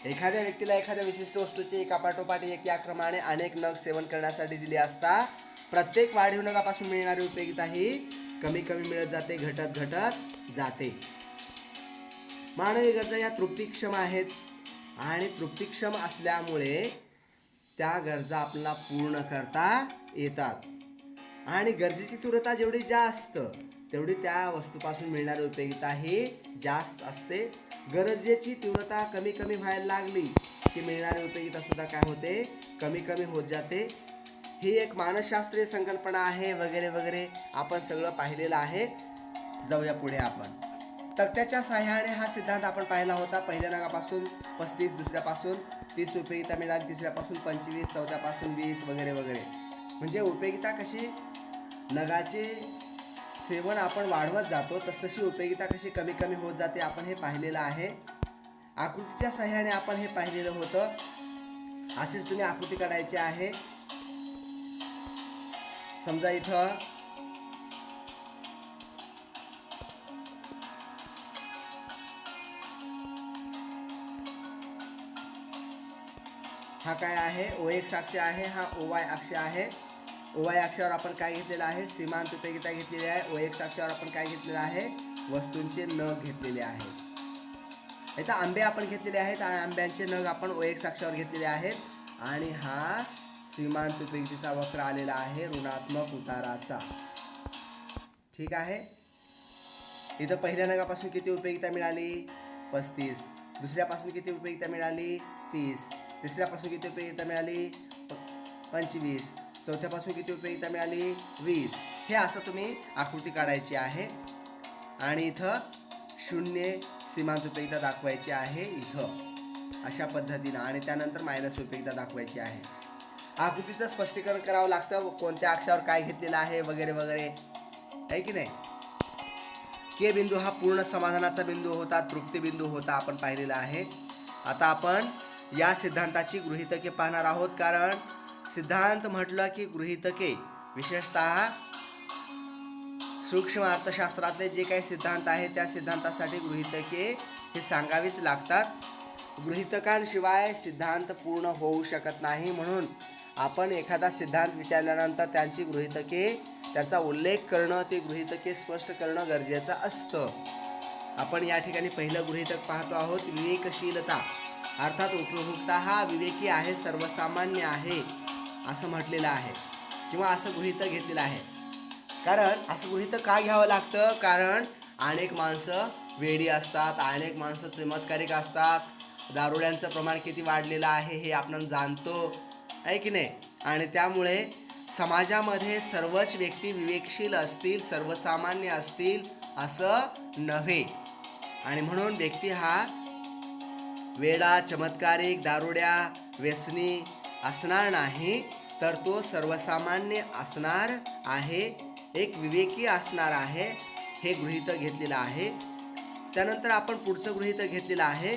एखाद्या व्यक्तीला एखाद्या विशिष्ट वस्तूचे एकापाठोपाठ एक या क्रमाने अनेक नग सेवन करण्यासाठी दिले असता प्रत्येक वाढीव नगापासून मिळणारी उपयोगिता ही कमी कमी मिळत जाते, घटत घटत जाते. मानवी गरजा या तृप्तिक्षम आहेत आणि तृप्तिक्षम असल्यामुळे त्या गरजा आपल्याला पूर्ण करता येतात. आणि गरजेची तीव्रता जेवढी जास्त तेवढी त्या वस्तूपासून मिळणारी उपयोगिता ही जास्त असते. गरजेची तीव्रता कमी कमी व्हायला लागली की मिळणारी उपयोगिता सुद्धा काय होते, कमी कमी होत जाते. ही एक मानसशास्त्रीय संकल्पना आहे, वगैरे वगैरे आपण सगळं पाहिलेलं आहे. जाऊया पुढे आपण. तक्त्याच्या सहाय्याने हा सिद्धांत आपण पाहिला होता. पहिल्या नगापासून 35, दुसऱ्यापासून 30 उपयोगिता मिळाली, तिसऱ्यापासून 25, चौथ्यापासून 20 वगैरे वगैरे. म्हणजे उपयोगिता कशी नगाचे सेवन आपण वाढवत जातो तसतशी उपयोगिता कशी कमी कमी होत जाते आपण हे पाहिलेलं आहे. आकृतीच्या सहाय्याने आपण हे पाहिलेलं होतं. अशीच तुम्ही आकृती काढायची आहे. समजा इथं हा काय आहे, OX अक्ष आहे, हा OY अक्ष आहे. OY अक्षावर आपण काय घेतलेलं आहे, सीमांत उपयोगिता घेतलेली आहे. OX अक्षावर आपण काय घेतलेलं आहे, वस्तूंचे नग घेतलेले आहेत. इथं आंबे आपण घेतलेले आहेत आणि आंब्यांचे नग आपण OX अक्षावर घेतलेले आहेत. आणि हा सीमांत उपयोगितेचा वक्र आलेला आहे ऋणात्मक उताराचा. ठीक आहे. इथं पहिल्या नगापासून किती उपयोगिता मिळाली, 35. दुसऱ्यापासून किती उपयोगिता मिळाली, 30. तिसऱ्यापासून किती उपयोगिता मिळाली, 25. चौथ्यापासून किती उपयोगिता मिळाली, 20. हे असं तुम्ही आकृती काढायची आहे. आणि इथं 0 सीमांत उपयोगिता दाखवायची आहे इथं अशा पद्धतीनं, आणि त्यानंतर मायनस उपयोगिता दाखवायची आहे. आकृतीचं स्पष्टीकरण करावं लागतं, कोणत्या अक्षावर काय घेतलेलं आहे वगैरे वगैरे, आहे की नाही. के बिंदू हा पूर्ण समाधानाचा बिंदू होता, तृप्ती बिंदू होता, आपण पाहिलेला आहे. आता आपण या सिद्धांताची गृहीतके पाहणार आहोत, कारण सिद्धांत म्हटलं की गृहीतके, विशेषतः सूक्ष्म अर्थशास्त्रातले जे काही सिद्धांत आहेत त्या सिद्धांतासाठी गृहीतके हे सांगावीच लागतात. गृहीतकांशिवाय सिद्धांत पूर्ण होऊ शकत नाही. म्हणून आपण एखादा सिद्धांत विचारल्यानंतर त्यांची गृहीतके, त्याचा उल्लेख करणं, ते गृहीतके स्पष्ट करणं गरजेचं असतं. आपण या ठिकाणी पहिलं गृहीतक पाहतो आहोत, विवेकशीलता. अर्थात उपभोक्ता हा विवेकी आहे, सर्वसामान्य आहे असं म्हटलेलं आहे किंवा असं गृहीतक घेतलेलं आहे. कारण असं गृहीतक का घ्यावं लागतं, कारण अनेक माणसं वेडी असतात, अनेक माणसं चमत्कारिक असतात. दारुड्यांचं प्रमाण किती वाढलेलं आहे हे आपण जाणतो, आहे की नाही. आणि त्यामुळे समाजामध्ये सर्वच व्यक्ती विवेकशील असतील, सर्वसामान्य असतील असं नव्हे. आणि म्हणून व्यक्ती हा वेडा, चमत्कारिक, दारुड्या, व्यसनी असणार नाही, तर तो सर्वसामान्य असणार आहे, एक विवेकी असणार आहे. हे गृहीतक घेतलेलं आहे. त्यानंतर आपण पुढचं गृहीतक घेतलेलं आहे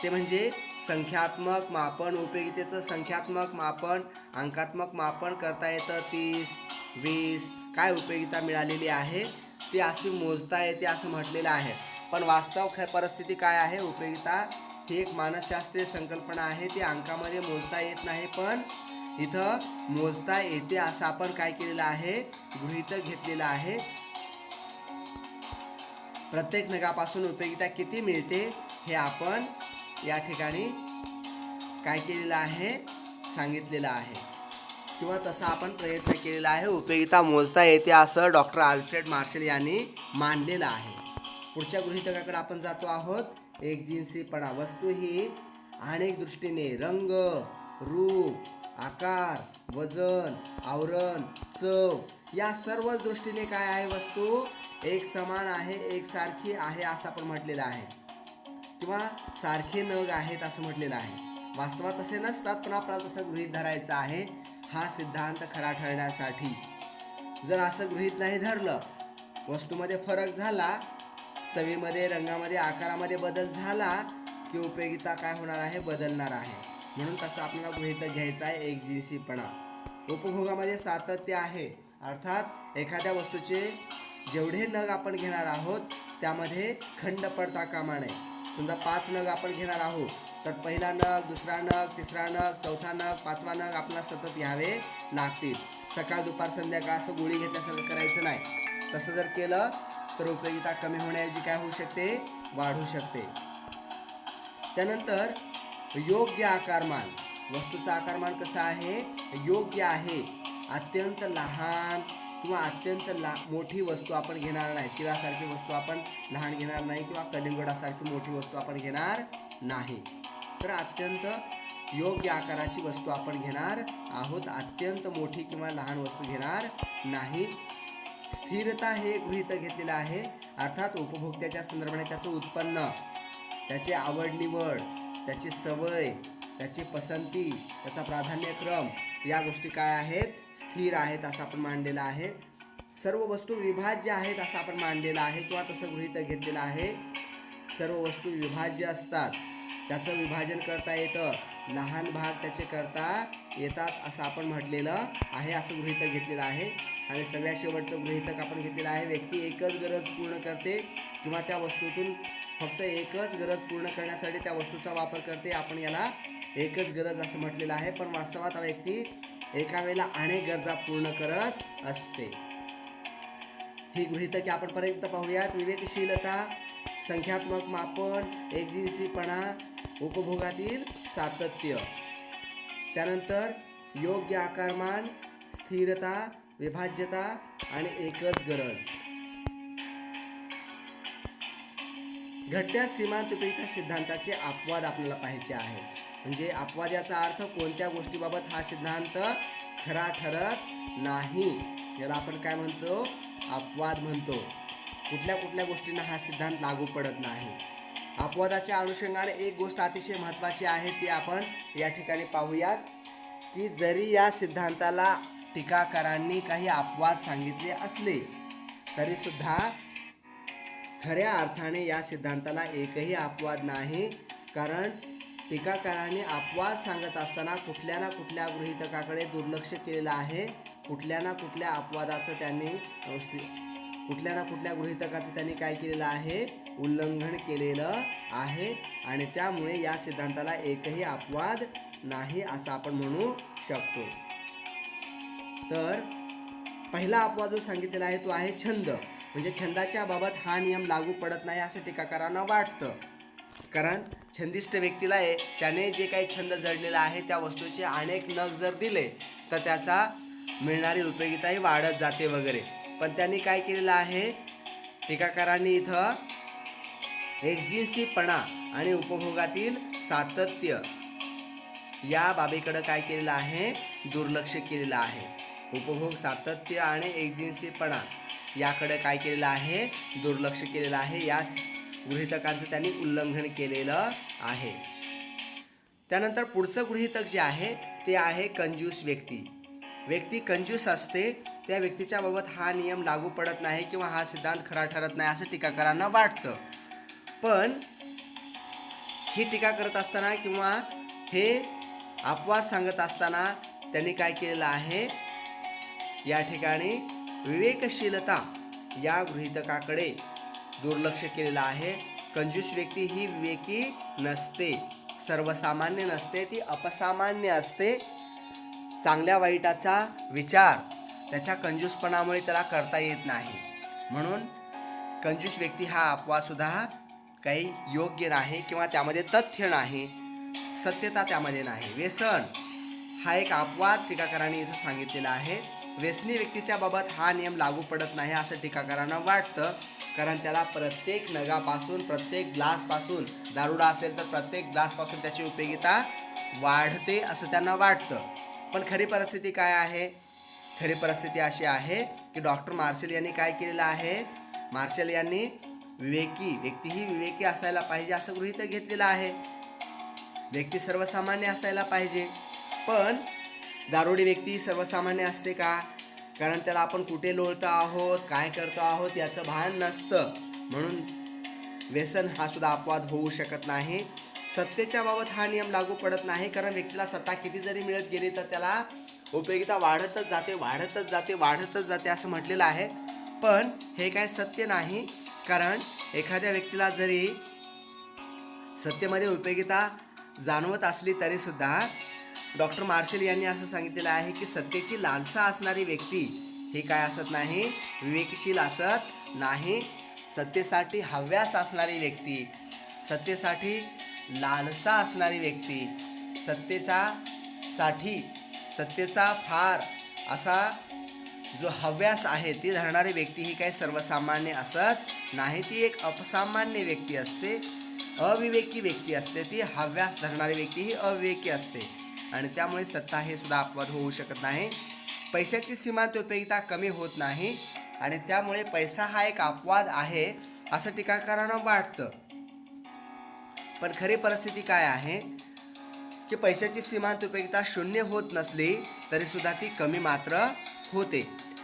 ते म्हणजे संख्यात्मक मापन. उपयोगितेचं संख्यात्मक मापन, अंकात्मक मापन करता येतं. 30, 20 काय उपयोगिता मिळालेली आहे ती अशी मोजता येते असं म्हटलेलं आहे. पण वास्तव परिस्थिती काय आहे, उपयोगिता ही एक मानसशास्त्रीय संकल्पना आहे, ती अंकामध्ये मोजता येत नाही, पण इथं मोजता येते असं आपण काय केलेलं आहे, गृहीतक घेतलेलं आहे. प्रत्येक नगापासून उपयोगिता किती मिळते हे आपण या ठिकाणी काय केलेलं आहे, सांगितलेलं आहे, किंवा तसा आपण प्रयत्न केलेला आहे. उपयोगिता मोजता येते असं डॉक्टर अल्फ्रेड मार्शल यांनी मांडलेलं आहे. पुढच्या गृहीतकाकडे आपण जातो आहोत. एकजिन्सीपणा. वस्तू ही अनेक दृष्टीने रंग, रूप, आकार, वजन, आवरण, चव या सर्व दृष्टीने काय आहे, वस्तू एक समान आहे, एकसारखी आहे असं आपण म्हटलेलं आहे, किंवा सारखे नग आहेत असं म्हटलेलं आहे. वास्तवात तसे नसतात, पण आपल्याला तसं गृहीत धरायचं आहे हा सिद्धांत खरा ठरण्यासाठी. जर असं गृहीत नाही धरलं, वस्तूमध्ये फरक झाला, चवीमध्ये, रंगामध्ये, आकारामध्ये बदल झाला की उपयोगिता काय होणार आहे, बदलणार आहे. म्हणून तसं आपल्याला गृहीतक घ्यायचं आहे एकजिन्सीपणा. उपभोगामध्ये सातत्य आहे, अर्थात एखाद्या वस्तूचे जेवढे नग आपण घेणार आहोत त्यामध्ये खंड पडता कामा नये. समजा 5 नग आपण घेणार आहोत, तर पहिला नग, दुसरा नग, तिसरा नग, चौथा नग, 5वा नग आपल्याला सतत घ्यावे लागतील. सकाळ, दुपार, संध्याकाळ असं गोळी घेतल्यासारखं करायचं नाही. तसं जर केलं तर उपयोगिता कमी होण्याऐवजी काय होऊ शकते, वाढू शकते. त्यानंतर योग्य आकारमान. वस्तूचा आकारमान कसा आहे, योग्य आहे. अत्यंत लहान किंवा अत्यंत मोठी वस्तू आपण घेणार नाही. तिळासारखी वस्तू आपण लहान घेणार नाही, किंवा कलिंगडासारखी मोठी वस्तू आपण घेणार नाही. तर अत्यंत योग्य आकाराची वस्तू आपण घेणार आहोत, अत्यंत मोठी किंवा लहान वस्तू घेणार नाही. स्थिरता हे गृहीतक घेतलेलं आहे, अर्थात उपभोक्त्याच्या संदर्भाने त्याचं उत्पन्न, त्याची आवड निवड, त्याची सवय, त्याची पसंती, त्याचा प्राधान्यक्रम या गोष्टी काय आहेत, स्थिर आहेत असं आपण मांडलेलं आहे. सर्व वस्तू विभाज्य आहेत असं आपण मांडलेलं आहे, किंवा तसं गृहीतक घेतलेलं आहे. सर्व वस्तू विभाज्य असतात, त्याचं विभाजन करता येतं, लहान भाग त्याचे करता येतात असं आपण म्हटलेलं आहे, असं गृहीतक घेतलेलं आहे. आणि सगळ्यात शेवटचं गृहीतक आपण घेतलेलं आहे, व्यक्ती एकच गरज पूर्ण करते किंवा त्या वस्तूतून फक्त एकच गरज पूर्ण करण्यासाठी त्या वस्तूचा वापर करते. आपण याला एकच गरज असं म्हटलेलं आहे, पण वास्तवात व्यक्ती एका वेळेला अनेक गरजा पूर्ण करत असते. ही गृहीतके आपण पर्यंत पाहूयात. विवेकशीलता, संख्यात्मक मापन, एकजिन्सीपणा, उपभोगातील सातत्य, त्यानंतर योग्य आकारमान, स्थिरता, विभाज्यता आणि एकच गरज. घटत्या सीमांत उपयोगिता सिद्धांताचे अपवाद आपल्याला पाहायचे आहे. म्हणजे अपवाद याचा अर्थ कोणत्या गोष्टीबाबत हा सिद्धांत खरा ठरत नाही, याला आपण काय म्हणतो, अपवाद म्हणतो. कुठल्या कुठल्या गोष्टींना हा सिद्धांत लागू पडत नाही. अपवादाच्या अनुषंगाने एक गोष्ट अतिशय महत्त्वाची आहे, ती आपण या ठिकाणी पाहूयात, की जरी या सिद्धांताला टीकाकारांनी काही अपवाद सांगितले असले तरी सुद्धा खऱ्या अर्थाने या सिद्धांताला एकही अपवाद नाही. कारण टीकाकारांनी अपवाद सांगत असताना कुठल्या ना कुठल्या गृहीतकाकडे दुर्लक्ष केलेलं आहे, कुठल्या ना कुठल्या अपवादाचं त्यांनी, कुठल्या ना कुठल्या गृहीतकाचं त्यांनी काय केलेलं आहे, उल्लंघन केलेलं आहे. आणि त्यामुळे या सिद्धांताला एकही अपवाद नाही असं आपण म्हणू शकतो. तर पहिला अपवाद जो सांगितलेला आहे तो आहे छंद. म्हणजे छंदाच्या बाबत हा नियम लागू पडत नाही असं टीकाकारांना वाटतं. कारण छंदिष्ट व्यक्तीला त्याने जे काही छंद जडलेला आहे त्या वस्तूचे अनेक नग जर दिले तर त्याचा मिळणारी उपयोगिताही वाढत जाते वगैरे. पण त्यांनी काय केलेलं आहे, टीकाकारांनी इथं एकजिन्सीपणा आणि उपभोगातील सातत्य या बाबीकडे काय केलेलं आहे, दुर्लक्ष केलेलं आहे. उपभोग, सातत्य आणि एकजिन्सीपणा याकडे काय केलेलं आहे, दुर्लक्ष केलेलं आहे. या गृहीतकांचं त्यांनी उल्लंघन केलेलं आहे. त्यानंतर पुढचं गृहीतक जे आहे ते आहे कंजूस व्यक्ती. व्यक्ती कंजूस असते, त्या व्यक्तीच्या बाबत हा नियम लागू पडत नाही किंवा हा सिद्धांत खरा ठरत नाही असं टीकाकारांना वाटतं. पण ही टीका करत असताना किंवा हे अपवाद सांगत असताना त्यांनी काय केलेलं आहे, या ठिकाणी विवेकशीलता या गृहीतकाकडे दुर्लक्ष केलेलं आहे. कंजूस व्यक्ती ही विवेकी नसते, सर्वसामान्य नसते, ती अपसामान्य असते. चांगल्या वाईटाचा विचार त्याच्या कंजूसपणामुळे त्याला करता येत नाही. म्हणून कंजूस व्यक्ती हा अपवाद सुद्धा काही योग्य नाही किंवा त्यामध्ये तथ्य नाही, सत्यता त्यामध्ये नाही. व्यसन हा एक अपवाद टीकाकारांनी इथं सांगितलेला आहे. व्यसनी व्यक्तीच्या बाबत हा नियम लागू पडत नाही असं टीकाकारांना वाटतं, कारण त्याला प्रत्येक नगापासून, प्रत्येक ग्लासपासून, दारुडा असेल तर प्रत्येक ग्लासपासून त्याची उपयोगिता वाढते असं त्यांना वाटतं. पण खरी परिस्थिती काय आहे? खरी परिस्थिती अशी आहे की डॉक्टर मार्शल यांनी काय केलेलं आहे? मार्शल यांनी व्यक्ती ही विवेकी असायला पाहिजे असं गृहीत घेतलेलं आहे. व्यक्ती सर्वसामान्य असायला पाहिजे. पण दारुडी व्यक्ती सर्वसामान्य असते का? कारण त्याला आपण कुठे लोळतो आहोत, काय करतो आहोत याचं भान नसतं. म्हणून व्यसन हा सुद्धा अपवाद होऊ शकत नाही. सत्तेच्या बाबत हा नियम लागू पडत नाही, कारण व्यक्तीला सत्ता किती जरी मिळत गेली तर त्याला उपयोगिता वाढतच जाते असं म्हटलेलं आहे. पण हे काय सत्य नाही, कारण एखाद्या व्यक्तीला जरी सत्तेमध्ये उपयोगिता जाणवत असली तरी सुद्धा डॉक्टर मार्शल यांनी असं सांगितलेलं आहे की सत्तेची लालसा असणारी व्यक्ती ही काय असत नाही? विवेकशील असत नाही. सत्तेसाठी हव्यास असणारी व्यक्ती, सत्तेसाठी लालसा असणारी व्यक्ती, सत्तेचा फार असा जो हव्यास आहे ती धरणारी व्यक्ती ही काही सर्वसामान्य असत नाही. ती एक अपसामान्य व्यक्ती असते, अविवेकी व्यक्ती असते. ती हव्यास धरणारी व्यक्ती ही अविवेकी असते आणि त्यामुळे सत्ता हे सुद्धा अपवाद होऊ शकत नाही. पैशाची सीमांत उपयोगिता कमी होत नाही आणि त्यामुळे पैसा हा एक अपवाद आहे असं टीकाकारांना वाटतं. पण खरी परिस्थिती काय आहे की पैशाची सीमांत उपयोगिता शून्य होत नसली तरी सुद्धा ती कमी मात्र होते.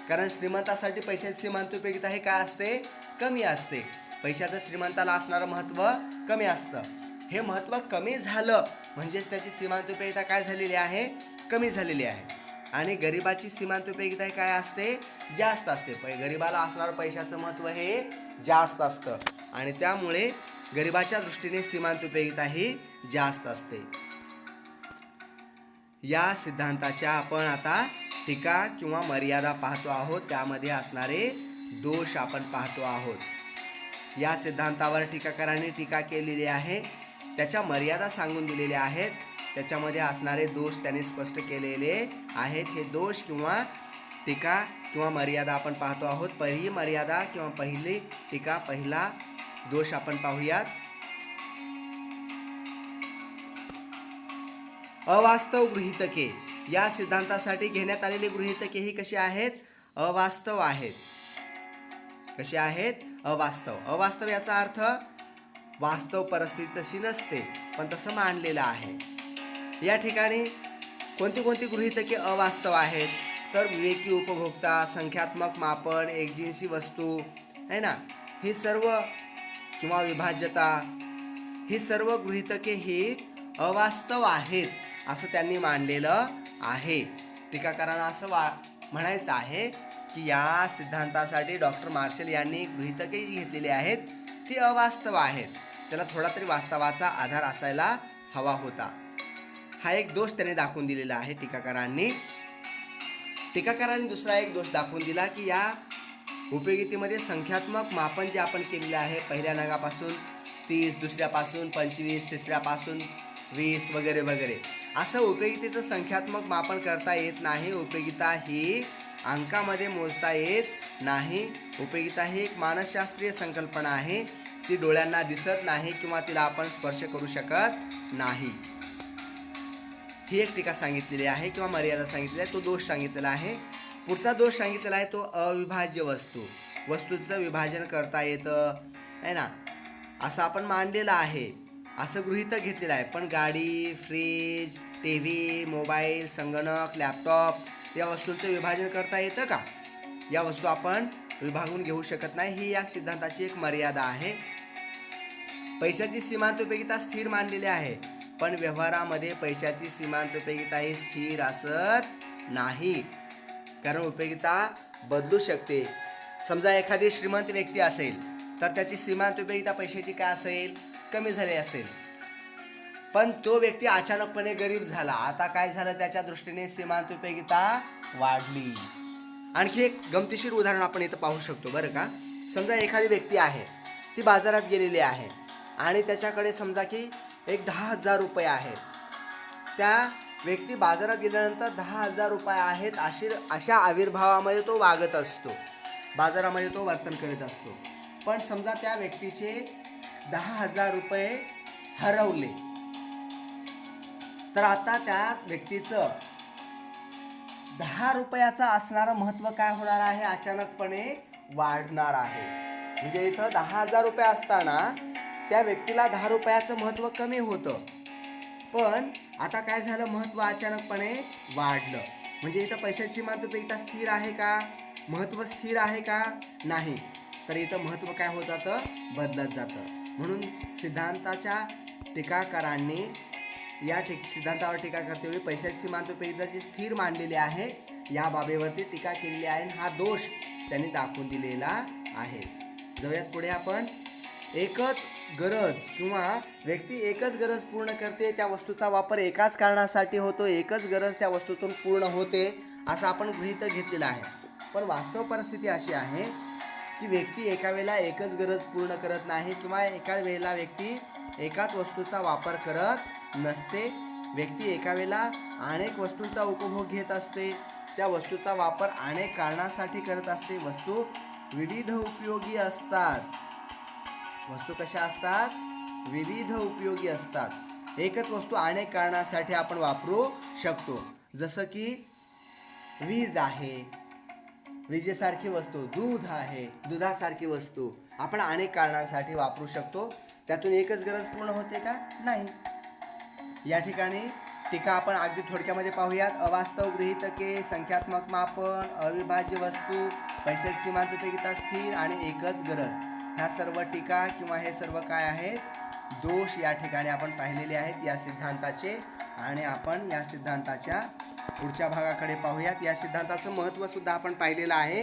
कारण श्रीमंतासाठी पैशाची सीमांत उपयोगिता हे काय असते? कमी असते. पैशाचं श्रीमंताला असणारं महत्त्व कमी असतं. हे महत्त्व कमी झालं म्हणजेच त्याची सीमांत उपयोगिता काय झालेली आहे? कमी झालेली आहे. आणि गरिबाची सीमांत उपयोगिता काय असते? जास्त असते. गरिबाला असणारं पैशाचं महत्त्व हे जास्त असतं आणि त्यामुळे गरिबाच्या दृष्टीने सीमांत उपयोगिता ही जास्त असते. या सिद्धांताच्या आपण आता टीका किंवा मर्यादा पाहतो आहोत, त्यामध्ये असणारे दोष आपण पाहतो आहोत. या सिद्धांतावर टीकाकारांनी टीका केलेली आहे, त्याच्या मर्यादा सांगून दिलेल्या आहेत, त्याच्यामध्ये असणारे दोष त्यांनी स्पष्ट केलेले आहेत. हे दोष किंवा टीका किंवा मर्यादा आपण पाहतो आहोत. पहिली मर्यादा किंवा पहिली टीका, पहिला दोष आपण पाहूयात. अवास्तव गृहीतके. या सिद्धांतासाठी घेण्यात आलेली गृहीतके ही कशी आहेत? अवास्तव आहेत. कशी आहेत? अवास्तव. अवास्तव याचा अर्थ वास्तव परिस्थिती तशी नसते पण तसं मानलेलं आहे. या ठिकाणी कोणती गृहीतके अवास्तव आहेत? तर विवेकी उपभोक्ता, संख्यात्मक मापन, एकजिन्सी वस्तू है ना, ही सर्व किंवा विभाज्यता, ही सर्व गृहीतके ही अवास्तव आहेत असं त्यांनी मानलेलं आहे. टीकाकारांना असं म्हणायचं आहे की या सिद्धांतासाठी डॉक्टर मार्शल यांनी गृहीतके जी घेतलेली आहेत ती अवास्तव आहेत. त्याला थोडा तरी वास्तवाचा आधार असायला हवा होता. हा एक दोष त्याने दाखवून दिलेला आहे टीकाकारांनी. टीकाकारांनी दुसरा एक दोष दाखवून दिला की या उपयोगितेमध्ये संख्यात्मक मापन जे आपण केलेलं आहे, पहिल्या नगापासून 30, दुसऱ्यापासून 25, तिसऱ्यापासून 20 वगैरे वगैरे, असं उपयोगितेचं संख्यात्मक मापन करता येत नाही. उपयोगिता ही अंकामध्ये मोजता येत नाही. उपयोगिता ही एक मानसशास्त्रीय संकल्पना आहे. ती डोळ्यांना दिसत नाही किंवा तिला आपण स्पर्श करू शकत नाही. ही एक टीका सांगितलेली आहे किंवा मर्यादा सांगितलेली आहे. तो दोष सांगितलेला आहे. पुढचा दोष सांगितलेला आहे तो अविभाज्य वस्तू. वस्तूंचं विभाजन करता येतं आहे ना, असं आपण मानलेलं आहे, असं गृहीतक घेतलेलं आहे. पण गाडी, फ्रीज, TV, मोबाईल, संगणक, लॅपटॉप या वस्तूंचं विभाजन करता येतं का? या वस्तू आपण विभागून घेऊ शकत नाही. ही या सिद्धांताची एक मर्यादा आहे. पैशाची सीमांत उपयोगिता स्थिर मानलेली आहे, पण व्यवहारामध्ये पैशाची सीमांत उपयोगिता ही स्थिर असत नाही, कारण उपयोगिता बदलू शकते. समजा एखादी श्रीमंत व्यक्ती असेल तर त्याची सीमांत उपयोगिता पैशाची काय असेल? कमी झाली असेल. पण तो व्यक्ती अचानकपणे गरीब झाला. आता काय झालं? त्याच्या दृष्टीने सीमांत उपयोगिता वाढली. आणखी एक गमतीशीर उदाहरण आपण इथं पाहू शकतो बरं का. समजा एखादी व्यक्ती आहे, ती बाजारात गेलेली आहे आणि त्याच्याकडे समजा की एक 10,000 रुपये आहेत. त्या व्यक्ती बाजारात गेल्यानंतर 10,000 रुपये आहेत अशा आविर्भावामध्ये तो वागत असतो, बाजारामध्ये तो वर्तन करीत असतो. पण समजा त्या व्यक्तीचे 10,000 रुपये हरवले, तर आता त्या व्यक्तीचं 10 रुपयाचा असणारं महत्त्व काय होणार आहे, अचानकपणे वाढणार आहे. म्हणजे इथं 10,000 रुपये असताना त्या व्यक्तीला 10 रुपयाचं महत्त्व कमी होतं, पण आता काय झालं, महत्त्व अचानकपणे वाढलं. म्हणजे इथं पैशाची मालमत्ता स्थिर आहे का, महत्त्व स्थिर आहे का, नाही. तर इथं महत्त्व काय होत जातं, बदलत जातं. म्हणून सिद्धांताच्या टीकाकारांनी या सिद्धांतावर टीका करतेवेळी पैशाची मालमत्ता जी स्थिर मानलेली आहे या बाबीवरती टीका केलेली आहे. हा दोष त्यांनी दाखवून दिलेला आहे. जाऊयात पुढे आपण. एकच गरज किंवा व्यक्ती एकच गरज पूर्ण करते, त्या वस्तूचा वापर एकाच कारणासाठी होतो, एकच गरज त्या वस्तूतून पूर्ण होते असं आपण गृहीत घेतलेलं आहे. पण वास्तव परिस्थिती अशी आहे की व्यक्ती एका वेळेला एकच गरज पूर्ण करत नाही किंवा एका वेळेला व्यक्ती एकाच वस्तूचा वापर करत नसते. व्यक्ती एका वेळेला अनेक वस्तूंचा उपभोग घेत असते, त्या वस्तूचा वापर अनेक कारणासाठी करत असते. वस्तू विविध उपयोगी असतात. वस्तू कशा असतात, विविध उपयोगी असतात. एकच वस्तू अनेक कारणासाठी आपण वापरू शकतो. जसं की वीज आहे, विजेसारखी वस्तू, दूध आहे, दुधासारखी वस्तू आपण अनेक कारणांसाठी वापरू शकतो. त्यातून एकच गरज पूर्ण होते का, नाही. या ठिकाणी टीका आपण अगदी थोडक्यामध्ये पाहूयात. अवास्तव गृहीतके, संख्यात्मक मापन, अविभाज्य वस्तू, पैशाची सीमांतुपेगिता स्थिर आणि एकच गरज, ह्या सर्व टीका किंवा हे सर्व काय आहेत, दोष या ठिकाणी आपण पाहिलेले आहेत या सिद्धांताचे. आणि आपण या सिद्धांताच्या पुढच्या भागाकडे पाहूयात. या सिद्धांताचं महत्त्व सुद्धा आपण पाहिलेलं आहे,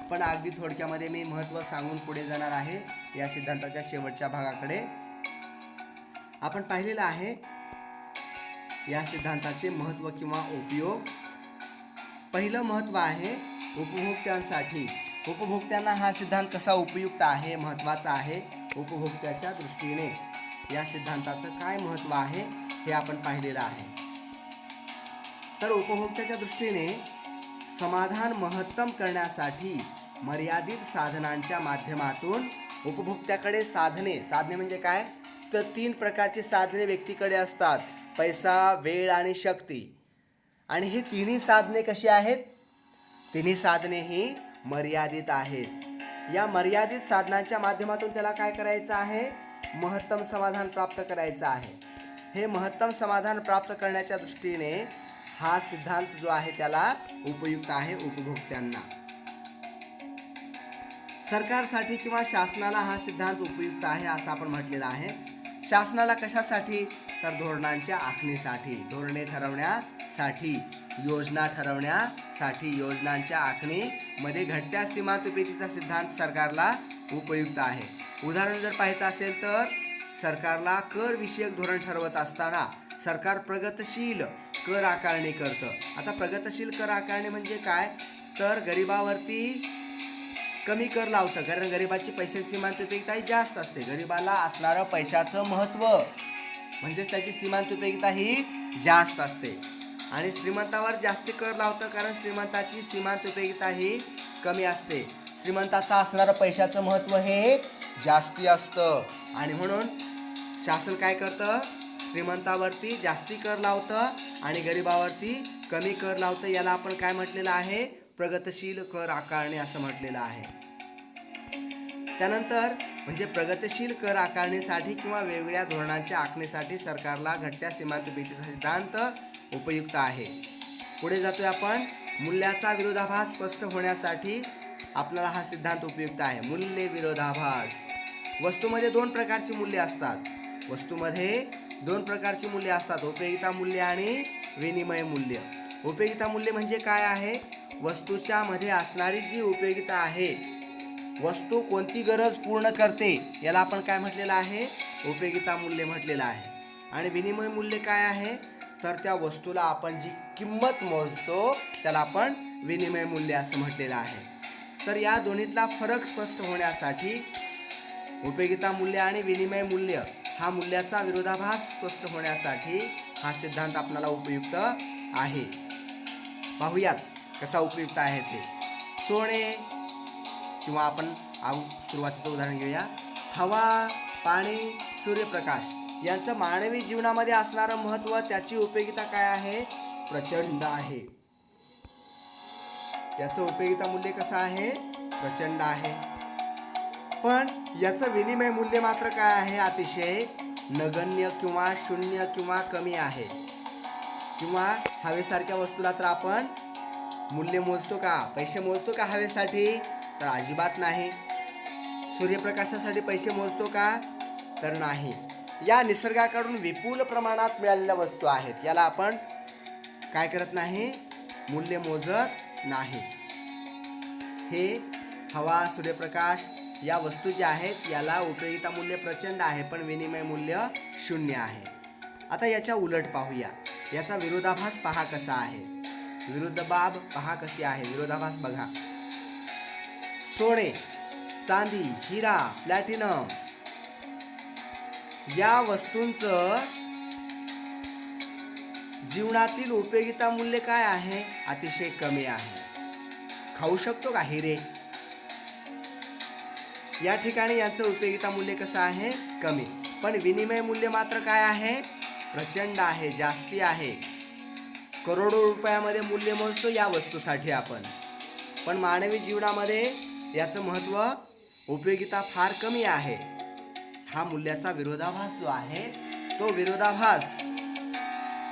पण अगदी थोडक्यामध्ये मी महत्त्व सांगून पुढे जाणार आहे. या सिद्धांताच्या शेवटच्या भागाकडे आपण पाहिलेलं आहे या सिद्धांताचे महत्त्व किंवा उपयोग. पहिलं महत्त्व आहे उपभोक्त्यांसाठी. उपभोक्त्यांना हा सिद्धांत कसा उपयुक्त आहे, महत्त्वाचा आहे. उपभोक्त्याच्या दृष्टीने या सिद्धांताचं काय महत्त्व आहे हे आपण पाहिलेलं आहे. तर उपभोक्त्याच्या दृष्टीने समाधान महत्तम करण्यासाठी मर्यादित साधनांच्या माध्यमातून उपभोक्त्याकडे साधने म्हणजे काय, तर 3 प्रकारची साधने व्यक्तीकडे असतात, पैसा, वेळ आणि शक्ती. आणि ही तिन्ही साधने कशी आहेत, तिन्ही साधने ही मर्यादित आहेत. या मर्यादित साधनांच्या माध्यमातून त्याला काय करायचं आहे, महत्तम समाधान प्राप्त करायचं आहे. हे महत्तम समाधान प्राप्त करण्याच्या दृष्टीने हा सिद्धांत जो आहे त्याला उपयुक्त आहे उपभोक्त्यांना. सरकारसाठी किंवा शासनाला हा सिद्धांत उपयुक्त आहे असं आपण म्हटलेलं आहे. शासनाला कशासाठी, तर धोरणांच्या आखणीसाठी, धोरणे ठरवण्यासाठी, योजना ठरवण्यासाठी, योजनांच्या आखणीमध्ये घटत्या सीमातुपेतीचा सिद्धांत सरकारला उपयुक्त आहे. उदाहरण जर पाहायचं असेल तर सरकारला कर विषयक धोरण ठरवत असताना सरकार प्रगतशील कर आकारणी करतं. आता प्रगतशील कर आकारणी म्हणजे काय, तर गरिबावरती कमी कर लावतं, कारण गरिबाची पैशाची सीमांतुपेगिता ही जास्त असते. गरिबाला असणारं पैशाचं महत्त्व म्हणजेच त्याची सीमांतुपेगिता ही जास्त असते. आणि श्रीमंतावर जास्त कर लावतं, कारण श्रीमंताची सीमांतुपेगिता ही कमी असते. श्रीमंताचं असणारं पैशाचं महत्त्व हे जास्ती असतं. आणि म्हणून शासन काय करतं, श्रीमंतावरती जास्ती कर लावतं आणि गरिबावरती कमी कर लावतं. याला आपण काय म्हटलेलं आहे, प्रगतशील कर आकारणी असं म्हटलेलं आहे. त्यानंतर म्हणजे प्रगतशील कर आकारणीसाठी किंवा वेगवेगळ्या धोरणांच्या आखणीसाठी सरकारला घटत्या सीमांतुपेतीचा सिद्धांत उपयुक्त आहे. पुढे जातोय आपण. मूल्याचा विरोधाभास स्पष्ट होण्यासाठी आपल्याला हा सिद्धांत उपयुक्त आहे. मूल्य विरोधाभास. वस्तूमध्ये 2 प्रकारची मूल्ये असतात. वस्तूमध्ये 2 प्रकारची मूल्ये असतात, उपयोगिता मूल्य आणि विनिमय मूल्य. उपयोगिता मूल्य म्हणजे काय आहे, वस्तूच्या मध्ये असणारी जी उपयोगिता आहे, वस्तू कोणती गरज पूर्ण करते, याला आपण काय म्हटलेलं आहे, उपयोगिता मूल्य म्हटलेलं आहे. आणि विनिमय मूल्य काय आहे, तर त्या वस्तूला आपण जी किंमत मोजतो त्याला आपण विनिमय मूल्य असं म्हटलेलं आहे. तर या दोन्हीतला फरक स्पष्ट होण्यासाठी उपयोगिता मूल्य आणि विनिमय मूल्य हा मूल्याचा विरोधाभास स्पष्ट होण्यासाठी हा सिद्धांत आपल्याला उपयुक्त आहे. पाहूयात कसा उपयुक्त आहे ते. सोने किंवा आपण सुरुवातीचं उदाहरण घेऊया. हवा, पाणी, सूर्यप्रकाश यांचं मानवी जीवनामध्ये असणारं महत्त्व, त्याची उपयोगिता काय आहे? प्रचंड आहे. याचं उपयोगिता मूल्य कसं आहे? प्रचंड आहे. पण याचं विनिमय मूल्य मात्र काय आहे? अतिशय नगण्य किंवा शून्य किंवा कमी आहे. किंवा हवेसारख्या वस्तूला तर आपण मूल्य मोजतो का? पैसे मोजतो का हवेसाठी? तर अजिबात नाही. सूर्यप्रकाशासाठी पैसे मोजतो का? तर नाही. या निसर्गाकडून विपुल प्रमाणात मिळालेल्या वस्तू आहेत, याला आपण काय करत नाही? मूल्य मोजत नाही. हे हवा, सूर्यप्रकाश या वस्तू ज्या आहेत याला उपयोगिता मूल्य प्रचंड आहे, पण विनिमय मूल्य शून्य आहे. आता याच्या उलट पाहूया. याचा विरोधाभास पहा कसा आहे. विरुद्ध बाब पहा कशी आहे. विरोधाभास बघा. सोने, चांदी, हिरा, प्लॅटिनम या वस्तूंचं जीवनातील उपयोगिता मूल्य काय आहे? अतिशय कमी आहे. खाऊ शकतो का हिरे? या ठिकाणी याचं उपयोगिता मूल्य कसं आहे? कमी. पण विनिमय मूल्य मात्र काय आहे? प्रचंड आहे, जास्ती आहे. करोडो रुपयामध्ये मूल्य मोजतो या वस्तूसाठी आपण, पण मानवी जीवनामध्ये याचं महत्त्व, उपयोगिता फार कमी आहे. हा मूल्याचा विरोधाभास जो आहे, तो विरोधाभास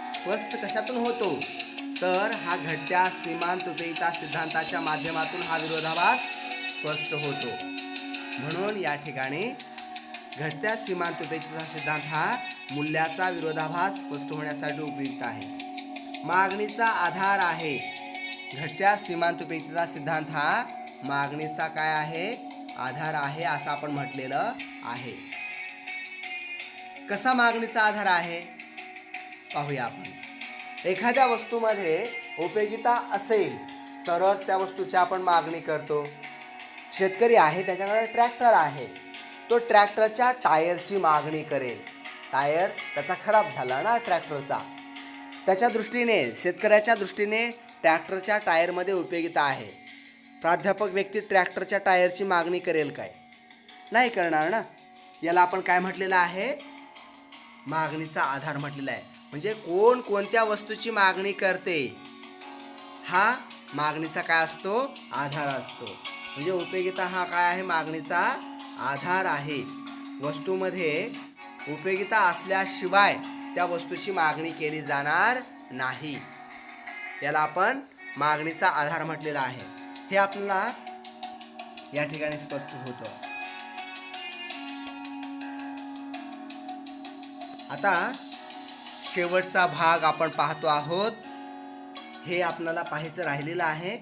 स्पष्ट कशातून होतो? तर हा घटत्या सीमांत उपयोगिता सिद्धांताच्या माध्यमातून हा विरोधाभास स्पष्ट होतो. म्हणून या ठिकाणी घटत्या सीमांत उपयोगिता सिद्धांत हा मूल्याचा विरोधाभास स्पष्ट होण्यासाठी उपयुक्त आहे. मागणीचा आधार आहे. घटत्या सीमांत उपयोगिता सिद्धांत हा मागणीचा काय आहे? आधार आहे, असं आपण म्हटलेलं आहे. कसा मागणीचा आधार आहे? पाहूया आपण. एखाद्या वस्तूमध्ये उपयोगिता असेल तरच त्या वस्तूची आपण मागणी करतो. शेतकरी आहे, त्याच्याकडे ट्रॅक्टर आहे, तो ट्रॅक्टरच्या टायरची मागणी करेल. टायर त्याचा खराब झाला ना ट्रॅक्टरचा, त्याच्या दृष्टीने, शेतकऱ्याच्या दृष्टीने ट्रॅक्टरच्या टायरमध्ये उपयोगिता आहे. प्राध्यापक व्यक्ती ट्रॅक्टरच्या टायरची मागणी करेल काय? नाही करणार ना. याला आपण काय म्हटलेलं आहे? मागणीचा आधार म्हटलेला आहे. म्हणजे कोण कोणत्या वस्तूची मागणी करते हा मागणीचा काय असतो? आधार असतो. म्हणजे उपयोगिता हा काय आहे? मागणीचा आधार आहे. वस्तूमध्ये उपयोगिता असल्याशिवाय त्या वस्तूची मागणी केली जाणार नाही. याला आपण मागणीचा आधार म्हटलेला आहे. हे आपल्याला या ठिकाणी स्पष्ट होतं. आता शेवटचा भाग आपण पाहतो आहोत. हे आपल्याला पाहायचं राहिलेलं आहे.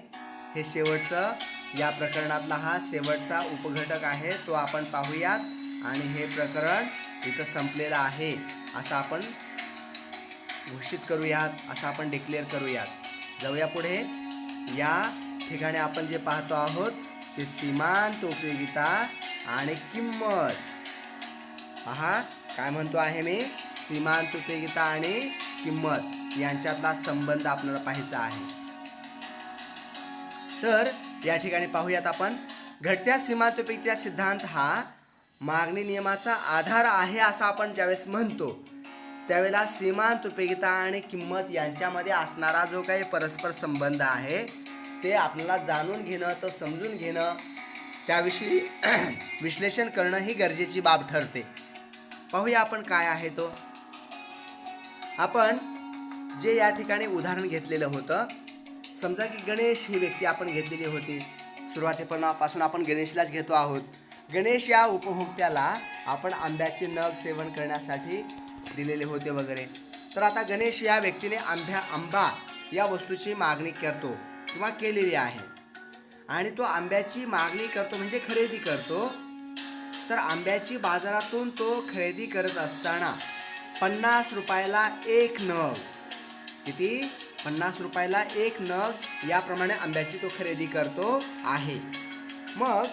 हे शेवटचं, या प्रकरणातला हा शेवटचा उपघटक आहे, तो आपण पाहूयात. आणि हे प्रकरण इथं संपलेलं आहे असं आपण घोषित करूयात, असं आपण डिक्लेअर करूयात. जाऊया पुढे. या ठिकाणी आपण जे पाहतो आहोत ते सीमांत उपयोगिता आणि किंमत. पहा काय म्हणतो आहे मी? सीमांत उपयोगिता आणि किंमत यांच्यातला संबंध आपल्याला पाहायचा आहे. तर या ठिकाणी पाहूयात आपण. घटत्या सीमांत उपयोगिता सिद्धांत हा मागणी नियमाचा आधार आहे असं आपण ज्यावेळेस म्हणतो, त्यावेळेला सीमांत उपयोगिता आणि किंमत यांच्यामध्ये असणारा जो काही परस्पर संबंध आहे ते आपल्याला जाणून घेणं, तो समजून घेणं, त्याविषयी विश्लेषण करणं ही गरजेची बाब ठरते. पाहूया आपण काय आहे तो. आपण जे या ठिकाणी उदाहरण घेतलेलं होतं, समजा की गणेश ही व्यक्ती आपण घेतलेली होती. सुरुवातीपासून आपण गणेशलाच घेतो आहोत. गणेश या उपभोक्त्याला आपण आंब्याचे नग सेवन करण्यासाठी दिलेले होते वगैरे. तर आता गणेश या व्यक्तीने आंबा या वस्तूची मागणी करतो किंवा केलेली आहे, आणि तो आंब्याची मागणी करतो म्हणजे खरेदी करतो. तर आंब्याची बाजारातून तो खरेदी करत असताना 50 रुपयाला एक नग, किती? 50 रुपयाला एक नग याप्रमाणे आंब्याची तो खरेदी करतो आहे. मग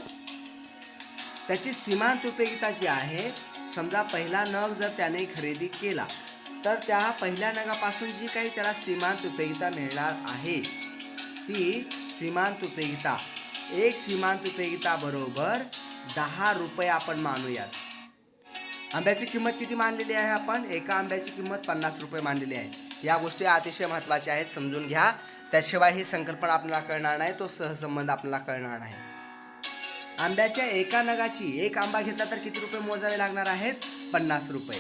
त्याची सीमांत उपयोगिता जी आहे, समजा पहिला नग जर त्याने खरेदी केला तर त्या पहिल्या नगापासून जी काही त्याला सीमांत उपयोगिता मिळणार आहे ती सीमांत उपयोगिता, एक सीमांत उपयोगिता बरोबर 10 रुपये आपण मानूयात. आंब्याची किंमत किती मानलेली आहे आपण? एका आंब्याची किंमत 50 रुपये मानलेली आहे. या गोष्टी अतिशय महत्त्वाच्या आहेत, समजून घ्या. त्याशिवाय ही संकल्पना आपल्याला कळणार नाही, तो सहसंबंध आपल्याला कळणार नाही. आंब्याच्या एका नगाची, एक आंबा घेतला तर किती रुपये मोजावे लागणार आहेत? 50 रुपये.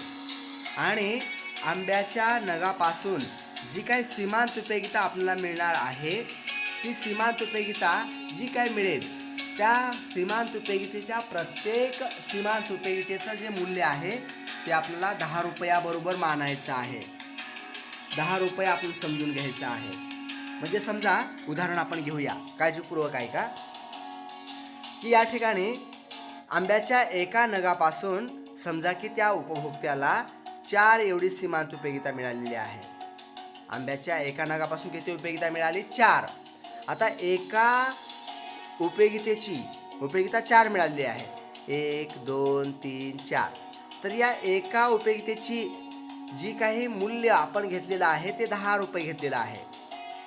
आणि आंब्याच्या नगापासून जी काही सीमांत उपयोगिता आपल्याला मिळणार आहे ती सीमांत उपयोगिता जी काही मिळेल त्या सीमांत उपयोगितेच्या प्रत्येक सीमांत उपयोगितेचं जे मूल्य आहे ते आपल्याला 10 रुपयाबरोबर मानायचं आहे. 10 रुपये आपण समजून घ्यायचं आहे. म्हणजे समजा उदाहरण आपण घेऊया, काळजीपूर्वक ऐका, की या ठिकाणी आंब्याच्या एका नगापासून समजा की त्या उपभोक्त्याला 4 एवढी सीमांत उपयोगिता मिळालेली आहे. आंब्याच्या एका नगापासून किती उपयोगिता मिळाली? 4. आता एका उपयोगितेची उपयोगिता 4 मिळालेली आहे. 1 2 3 4. तर या एका उपयोगितेची जी काही मूल्य आपण घेतलेलं आहे ते 10 रुपये घेतलेलं आहे.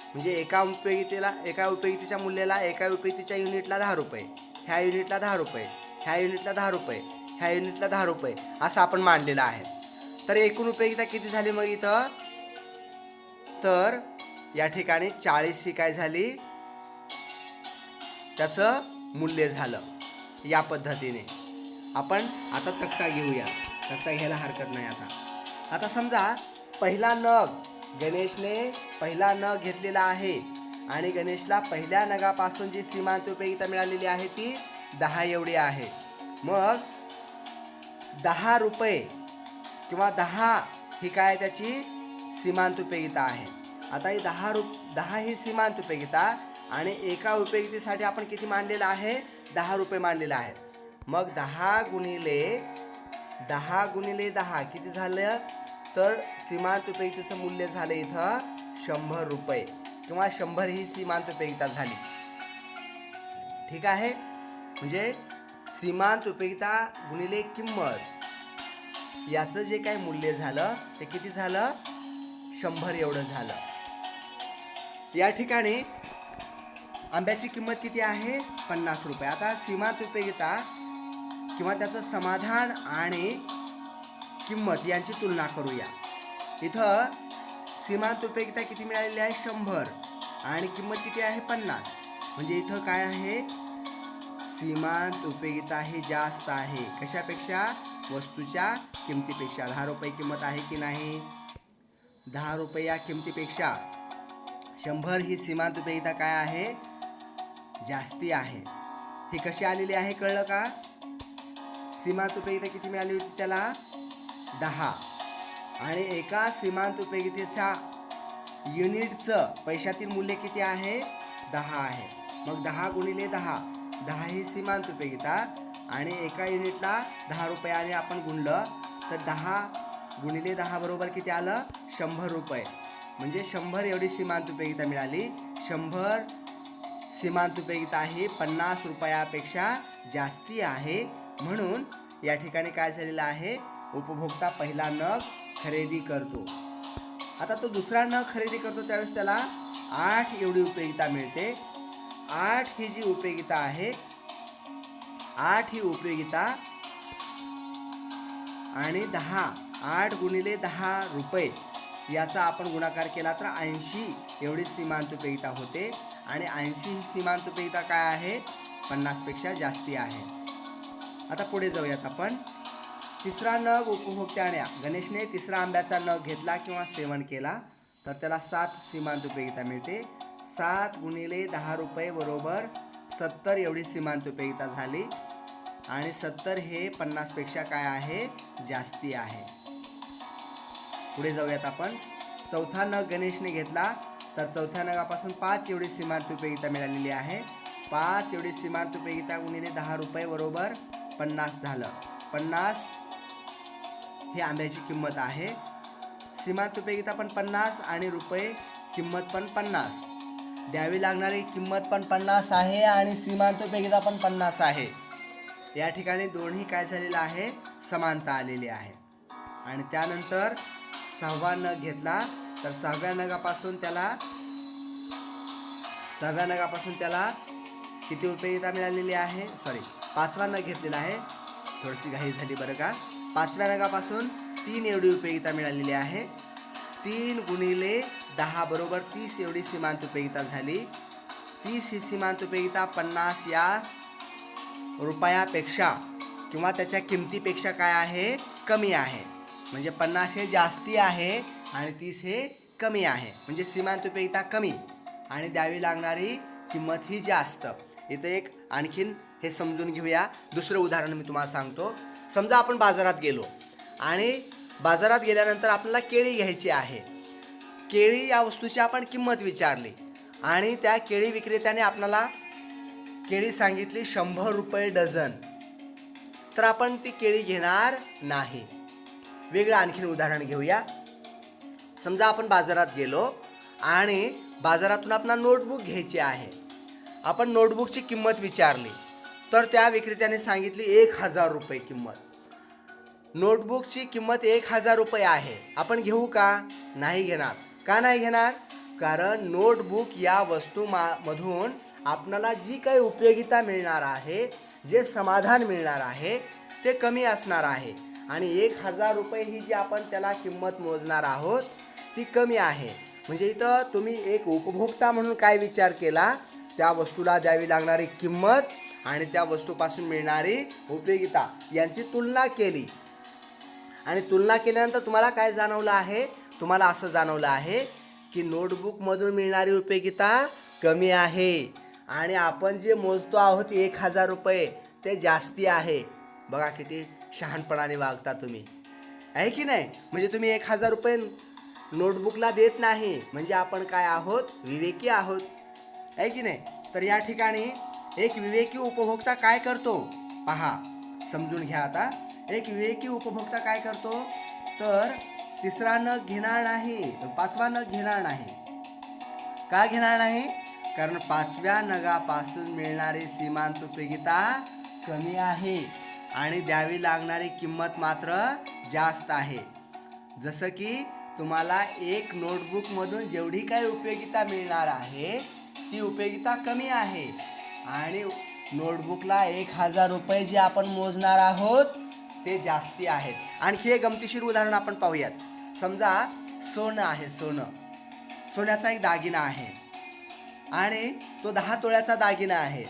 म्हणजे एका उपयोगितेच्या मूल्याला, एका उपयोगितेच्या युनिटला 10 रुपये, ह्या युनिटला 10 रुपये, ह्या युनिटला 10 रुपये, ह्या युनिटला 10 रुपये असं आपण मांडलेलं आहे. तर एकूण उपयोगिता किती झाली मग इथं? तर या ठिकाणी 40 ही काय झाली? त्याचं मूल्य झालं. या पद्धतीने आपण आता तक्ता घेऊया. तक्ता घ्यायला हरकत नाही. आता समजा पहिला नग, गणेशने पहिला नग घेतलेला आहे आणि गणेशला पहिल्या नगापासून जी सीमांत उपयोगिता मिळालेली आहे ती 10 एवढी आहे. मग 10 रुपये किंवा 10 ही काय त्याची सीमांत उपयोगिता आहे. आता ही 10 ही सीमांत उपयोगिता आणि एका उपयोगितेसाठी आपण किती मानलेलं आहे? 10 रुपये मानलेलं आहे. मग 10 गुणिले 10 किती झालं? तर सीमांत उपयोगितेचं मूल्य झालं इथं 100 रुपये किंवा 100 ही सीमांत उपयोगिता झाली. ठीक आहे. म्हणजे सीमांत उपयोगिता गुणिले किंमत याचं जे काही मूल्य झालं ते किती झालं? 100 एवढं झालं. या ठिकाणी आंब्याची किंमत किती आहे? 50 रुपये. आता सीमांत उपयोगिता किंवा त्याचं समाधान आणि किंमत यांची तुलना करूया. इथं सीमांत उपयोगिता किती मिळालेली आहे? 100 आणि किंमत किती आहे? 50. म्हणजे इथं काय आहे? सीमांत उपयोगिता ही जास्त आहे. कशापेक्षा? वस्तूच्या किमतीपेक्षा. 10 रुपये किंमत आहे की नाही? 10 रुपये या किमतीपेक्षा 100 ही सीमांत उपयोगिता काय आहे? जास्ती आहे. ही कशी आलेली आहे कळलं का? सीमांत उपयोगिता किती मिळाली होती त्याला? 10. आणि एका सीमांत उपयोगितेच्या युनिटचं पैशातील मूल्य किती आहे? 10 आहे. मग 10 गुणिले 10, 10 ही सीमांत उपयोगिता आणि एका युनिटला 10 रुपयाने आपण गुणलं तर 10 गुणिले 10 बरोबर किती आलं? 100 रुपये. म्हणजे 100 एवढी सीमांत उपयोगिता मिळाली. 100 सीमांत उपयोगिता ही 50 रुपयापेक्षा जास्ती आहे. म्हणून या ठिकाणी काय झालेलं आहे? उपभोक्ता पहिला नग खरेदी करतो. आता तो दुसरा नग खरेदी करतो त्यावेळेस त्याला 8 एवढी उपयोगिता मिळते. 8 ही जी उपयोगिता आहे, 8 ही उपयोगिता आणि 10, 8 गुणिले 10 रुपये याचा आपण गुणाकार केला तर 80 एवढी सीमांत उपयोगिता होते. आणि 80 ही सीमांत उपयोगिता काय आहे? 50पेक्षा जास्ती आहे. आता पुढे जाऊयात आपण. तिसरा नग उपभोक्त्याने, गणेशने तिसरा आंब्याचा नग घेतला किंवा सेवन केला तर त्याला 7 सीमांत उपयोगिता मिळते. 7 गुणिले 10 रुपये बरोबर 70 एवढी सीमांत उपयोगिता झाली. आणि 70 हे 50पेक्षा काय आहे? जास्ती आहे. पुढे जाऊयात आपण. चौथा नग गणेशने घेतला तर चौथ्या नगापासून 5 एवढी सीमांत उपयोगिता मिळालेली आहे. 5 एवढी सीमांत उपयोगिता गुणिले 10 रुपये बरोबर 50 झालं. 50 ही आंब्याची किंमत आहे. सीमांत उपयोगिता पण 50 आणि रुपये किंमत पण 50. द्यावी लागणारी किंमत पण 50 आहे आणि सीमांत उपयोगिता पण 50 आहे. या ठिकाणी दोन्ही काय झालेलं आहे, समानता आलेली आहे. आणि त्यानंतर 6वा नग घेतला तर 6व्या नगापासून त्याला किती उपयोगिता मिळालेली आहे, 5वा नग घेतलेला आहे, थोडीशी घाई झाली बरं का. 5व्या नगापासून 3 एवढी उपयोगिता मिळालेली आहे. 3 गुणिले 10 बरोबर 30 एवढी सीमांत उपयोगिता झाली. 30 ही सीमांत उपयोगिता 50 या रुपयापेक्षा किंवा त्याच्या किमतीपेक्षा काय आहे, कमी आहे. म्हणजे 50 हे जास्ती आहे आणि 30 हे कमी आहे. म्हणजे सीमांत उपयोगिता कमी आणि द्यावी लागणारी किंमत ही जास्त. इथं एक आणखीन हे समजून घेऊया. दुसरं उदाहरण मी तुम्हाला सांगतो. समजा आपण बाजारात गेलो आणि बाजारात गेल्यानंतर आपल्याला केळी घ्यायची आहे. केळी या वस्तूची आपण किंमत विचारली आणि त्या केळी विक्रेत्याने आपल्याला केळी सांगितली 100 रुपये डझन, तर आपण ती केळी घेणार नाही. वेगळं आणखीन उदाहरण घेऊया. समजा आपण बाजारात गेलो आणि बाजारातून आपल्याला नोटबुक घ्यायची आहे. आपण नोटबुकची किंमत विचारली तर त्या विक्रेत्याने सांगितली 1000 रुपये किंमत. नोटबुकची किंमत 1000 रुपये आहे. आपण घेऊ का? नाही घेणार. का नाही घेणार? कारण नोटबुक या मधून आपल्याला जी काही उपयोगिता मिळणार आहे, जे समाधान मिळणार आहे ते कमी असणार आहे आणि 1000 रुपये ही जी आपण त्याला किंमत मोजणार आहोत ती कमी आहे. म्हणजे इथं तुम्ही एक उपभोक्ता म्हणून काय विचार केला, त्या वस्तूला द्यावी लागणारी किंमत आणि त्या वस्तूपासून मिळणारी उपयोगिता यांची तुलना केली. आणि तुलना केल्यानंतर तुम्हाला काय जाणवलं आहे? तुम्हाला असं जाणवलं आहे की नोटबुकमधून मिळणारी उपयोगिता कमी आहे आणि आपण जे मोजतो आहोत 1000 रुपये ते जास्ती आहे. बघा किती शहाणपणाने वागता तुम्ही, आहे की नाही? म्हणजे तुम्ही 1000 रुपये नोटबुकला देत नाही, म्हणजे आपण काय आहोत? विवेकी आहोत, आहे की नाही? तर या ठिकाणी एक विवेकी उपभोक्ता काय करतो पहा, समजून घ्या आता. एक विवेकी उपभोक्ता काय करतो, तर 3रा नग घेणार नाही, 5वा नग घेणार नाही. का घेणार नाही? कारण 5व्या नगापासून मिळणारी सीमांत उपयोगिता कमी आहे आणि द्यावी लागणारी किंमत मात्र जास्त आहे. जसं की तुम्हाला एक नोटबुकमधून जेवढी काही उपयोगिता मिळणार आहे ती उपयोगिता कमी आहे आणि नोटबुकला 1000 रुपये जे आपण मोजणार आहोत ते जास्ती आहेत. आणखी एक गमतीशीर उदाहरण आपण पाहूयात. समजा सोनं आहे, सोन्याचा एक दागिना आहे आणि तो 10 तोळ्याचा दागिना आहे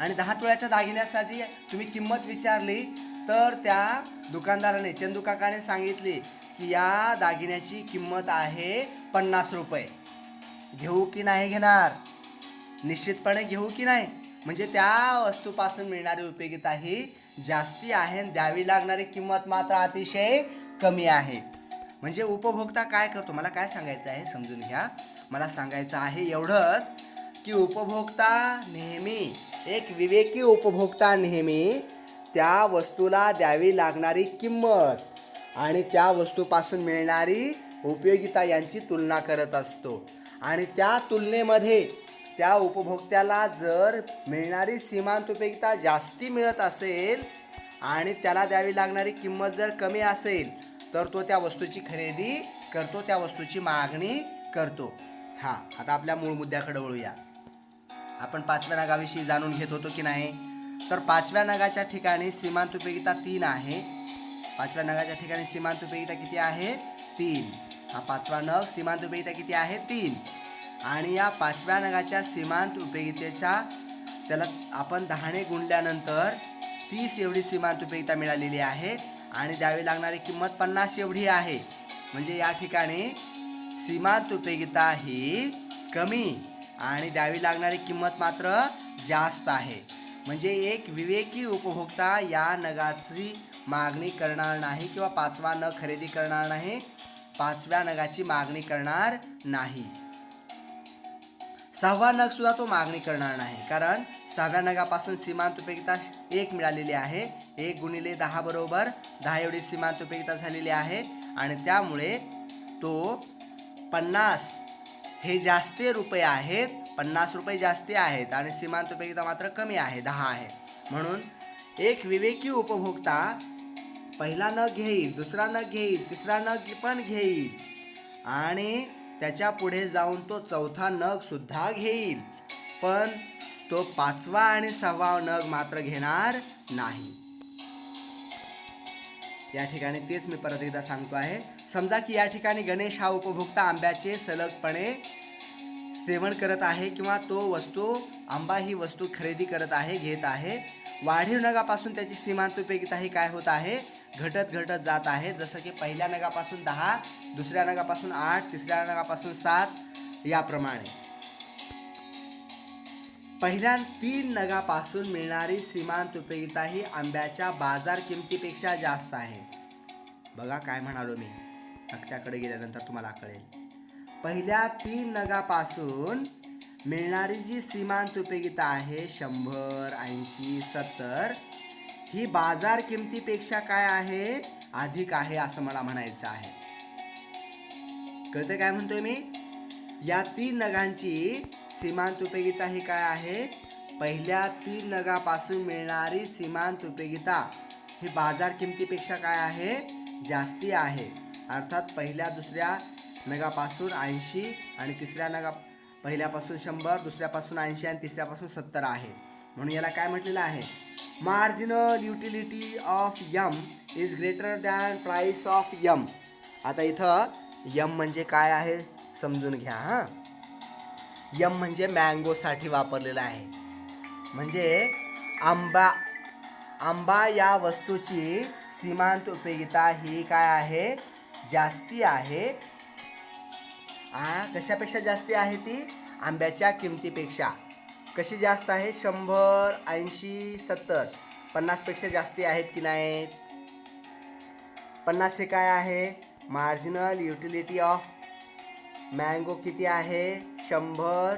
आणि 10 तोळ्याच्या दागिन्यासाठी तुम्ही किंमत विचारली तर त्या दुकानदाराने, चंदूकाकाने सांगितली की या दागिन्याची किंमत आहे 50 रुपये. घेऊ की नाही घेणार? निश्चितपणे घेऊ की नाही? म्हणजे त्या वस्तूपासून मिळणारी उपयोगिता ही जास्ती आहे आणि द्यावी लागणारी किंमत मात्र अतिशय कमी आहे. म्हणजे उपभोक्ता काय करतो, मला काय सांगायचं आहे समजून घ्या. मला सांगायचं आहे एवढंच की उपभोक्ता नेहमी, एक विवेकी उपभोक्ता नेहमी त्या वस्तूला द्यावी लागणारी किंमत आणि त्या वस्तूपासून मिळणारी उपयोगिता यांची तुलना करत असतो आणि त्या तुलनेमध्ये त्या उपभोक्त्याला जर मिळणारी सीमांत उपयोगिता जास्ती मिळत असेल आणि त्याला द्यावी लागणारी किंमत जर कमी असेल तर तो त्या वस्तूची खरेदी करतो, त्या वस्तूची मागणी करतो. आता आपल्या मूळ मुद्द्याकडे वळूया. आपण 5व्या नगाविषयी जाणून घेत होतो की नाही? तर 5व्या नगाच्या ठिकाणी सीमांत उपयोगिता 3 आहे. 5व्या नगाच्या ठिकाणी सीमांत उपयोगिता किती आहे? 3. हा 5वा नग सीमांत उपयोगिता किती आहे? 3. आणि या 5व्या नगाच्या सीमांत उपयोगितेच्या त्याला आपण 10ने गुणल्यानंतर 30 एवढी सीमांत उपयोगिता मिळालेली आहे आणि द्यावी लागणारी किंमत 50 एवढी आहे. म्हणजे या ठिकाणी सीमांत उपयोगिता ही कमी आणि द्यावी लागणारी किंमत मात्र जास्त आहे. म्हणजे एक विवेकी उपभोक्ता या नगाची मागणी करणार नाही किंवा 5वा नग खरेदी करणार नाही, 5व्या नगाची मागणी करणार नाही. 6वा नग सुद्धा तो मागणी करणार नाही, कारण 6व्या नगापासून सीमांत उपयोगिता 1 मिळालेली आहे. 1 गुणिले 10 बरोबर 10 एवढी सीमांत उपयोगिता झालेली आहे आणि त्यामुळे तो 50 हे जास्ती रुपये आहेत, 50 रुपये जास्ती आहेत आणि सीमांत उपयोगिता मात्र कमी आहे, 10 आहे. म्हणून एक विवेकी उपभोक्ता पहिला नग घेईल, दुसरा नग घेईल, तिसरा नग पण घेईल आणि त्याच्या पुढे जाऊन तो चौथा नग सुद्धा घेईल, पण तो 5वा आणि 6वा नग मात्र घेणार नाही. या ठिकाणी तेच मी परत एकदा सांगतो आहे. समजा की या ठिकाणी गणेश हा उपभोक्ता आंब्याचे सलगपणे सेवन करत आहे किंवा तो आंबा ही वस्तू खरेदी करत आहे, घेत आहे. वाढीव नगापासून त्याची सीमांत उपयोगिता ही काय होत आहे, घटत जात आहे. जसं की पहिल्या नगापासून 10, दुसऱ्या नगापासून 8, तिसऱ्या नगापासून 7 याप्रमाणे. पहिल्या 3 नगापासून मिळणारी सीमांत उपयोगिता ही आंब्याच्या बाजार किमतीपेक्षा जास्त आहे. बघा काय म्हणालो मी, तक्त्याकडे गेल्यानंतर तुम्हाला कळेल. पहिल्या 3 नगापासून मिळणारी जी सीमांत उपयोगिता आहे 100, 80, 70 ही बाजार किमतीपेक्षा काय आहे, अधिक आहे असं मला म्हणायचं आहे. कळतं काय म्हणतोय मी? या 3 नगांची सीमांत उपयोगिता ही काय आहे, पहिल्या 3 नगापासून मिळणारी सीमांत उपयोगिता ही बाजार किमतीपेक्षा काय आहे, जास्ती आहे. अर्थात पहिल्या दुसऱ्या नगापासून 80 आणि पहिल्यापासून 100, दुसऱ्यापासून 80 आणि तिसऱ्यापासून 70 आहे. म्हणून याला काय म्हटलेलं आहे, marginal utility of yam is greater than price of yam. आता इथं यम म्हणजे काय आहे समजून घ्या. हां, यम म्हणजे मँगोसाठी वापरलेला आहे. म्हणजे आंबा या वस्तूची सीमांत उपयोगिता ही काय आहे, जास्ती आहे. कशापेक्षा जास्ती आहे ती, आंब्याच्या किमतीपेक्षा. कशी जास्त आहे, 100, 80, 70, 50पेक्षा जास्ती आहेत की नाहीत. 50 हे काय आहे, मार्जिनल युटिलिटी ऑफ मँगो किती आहे, 100,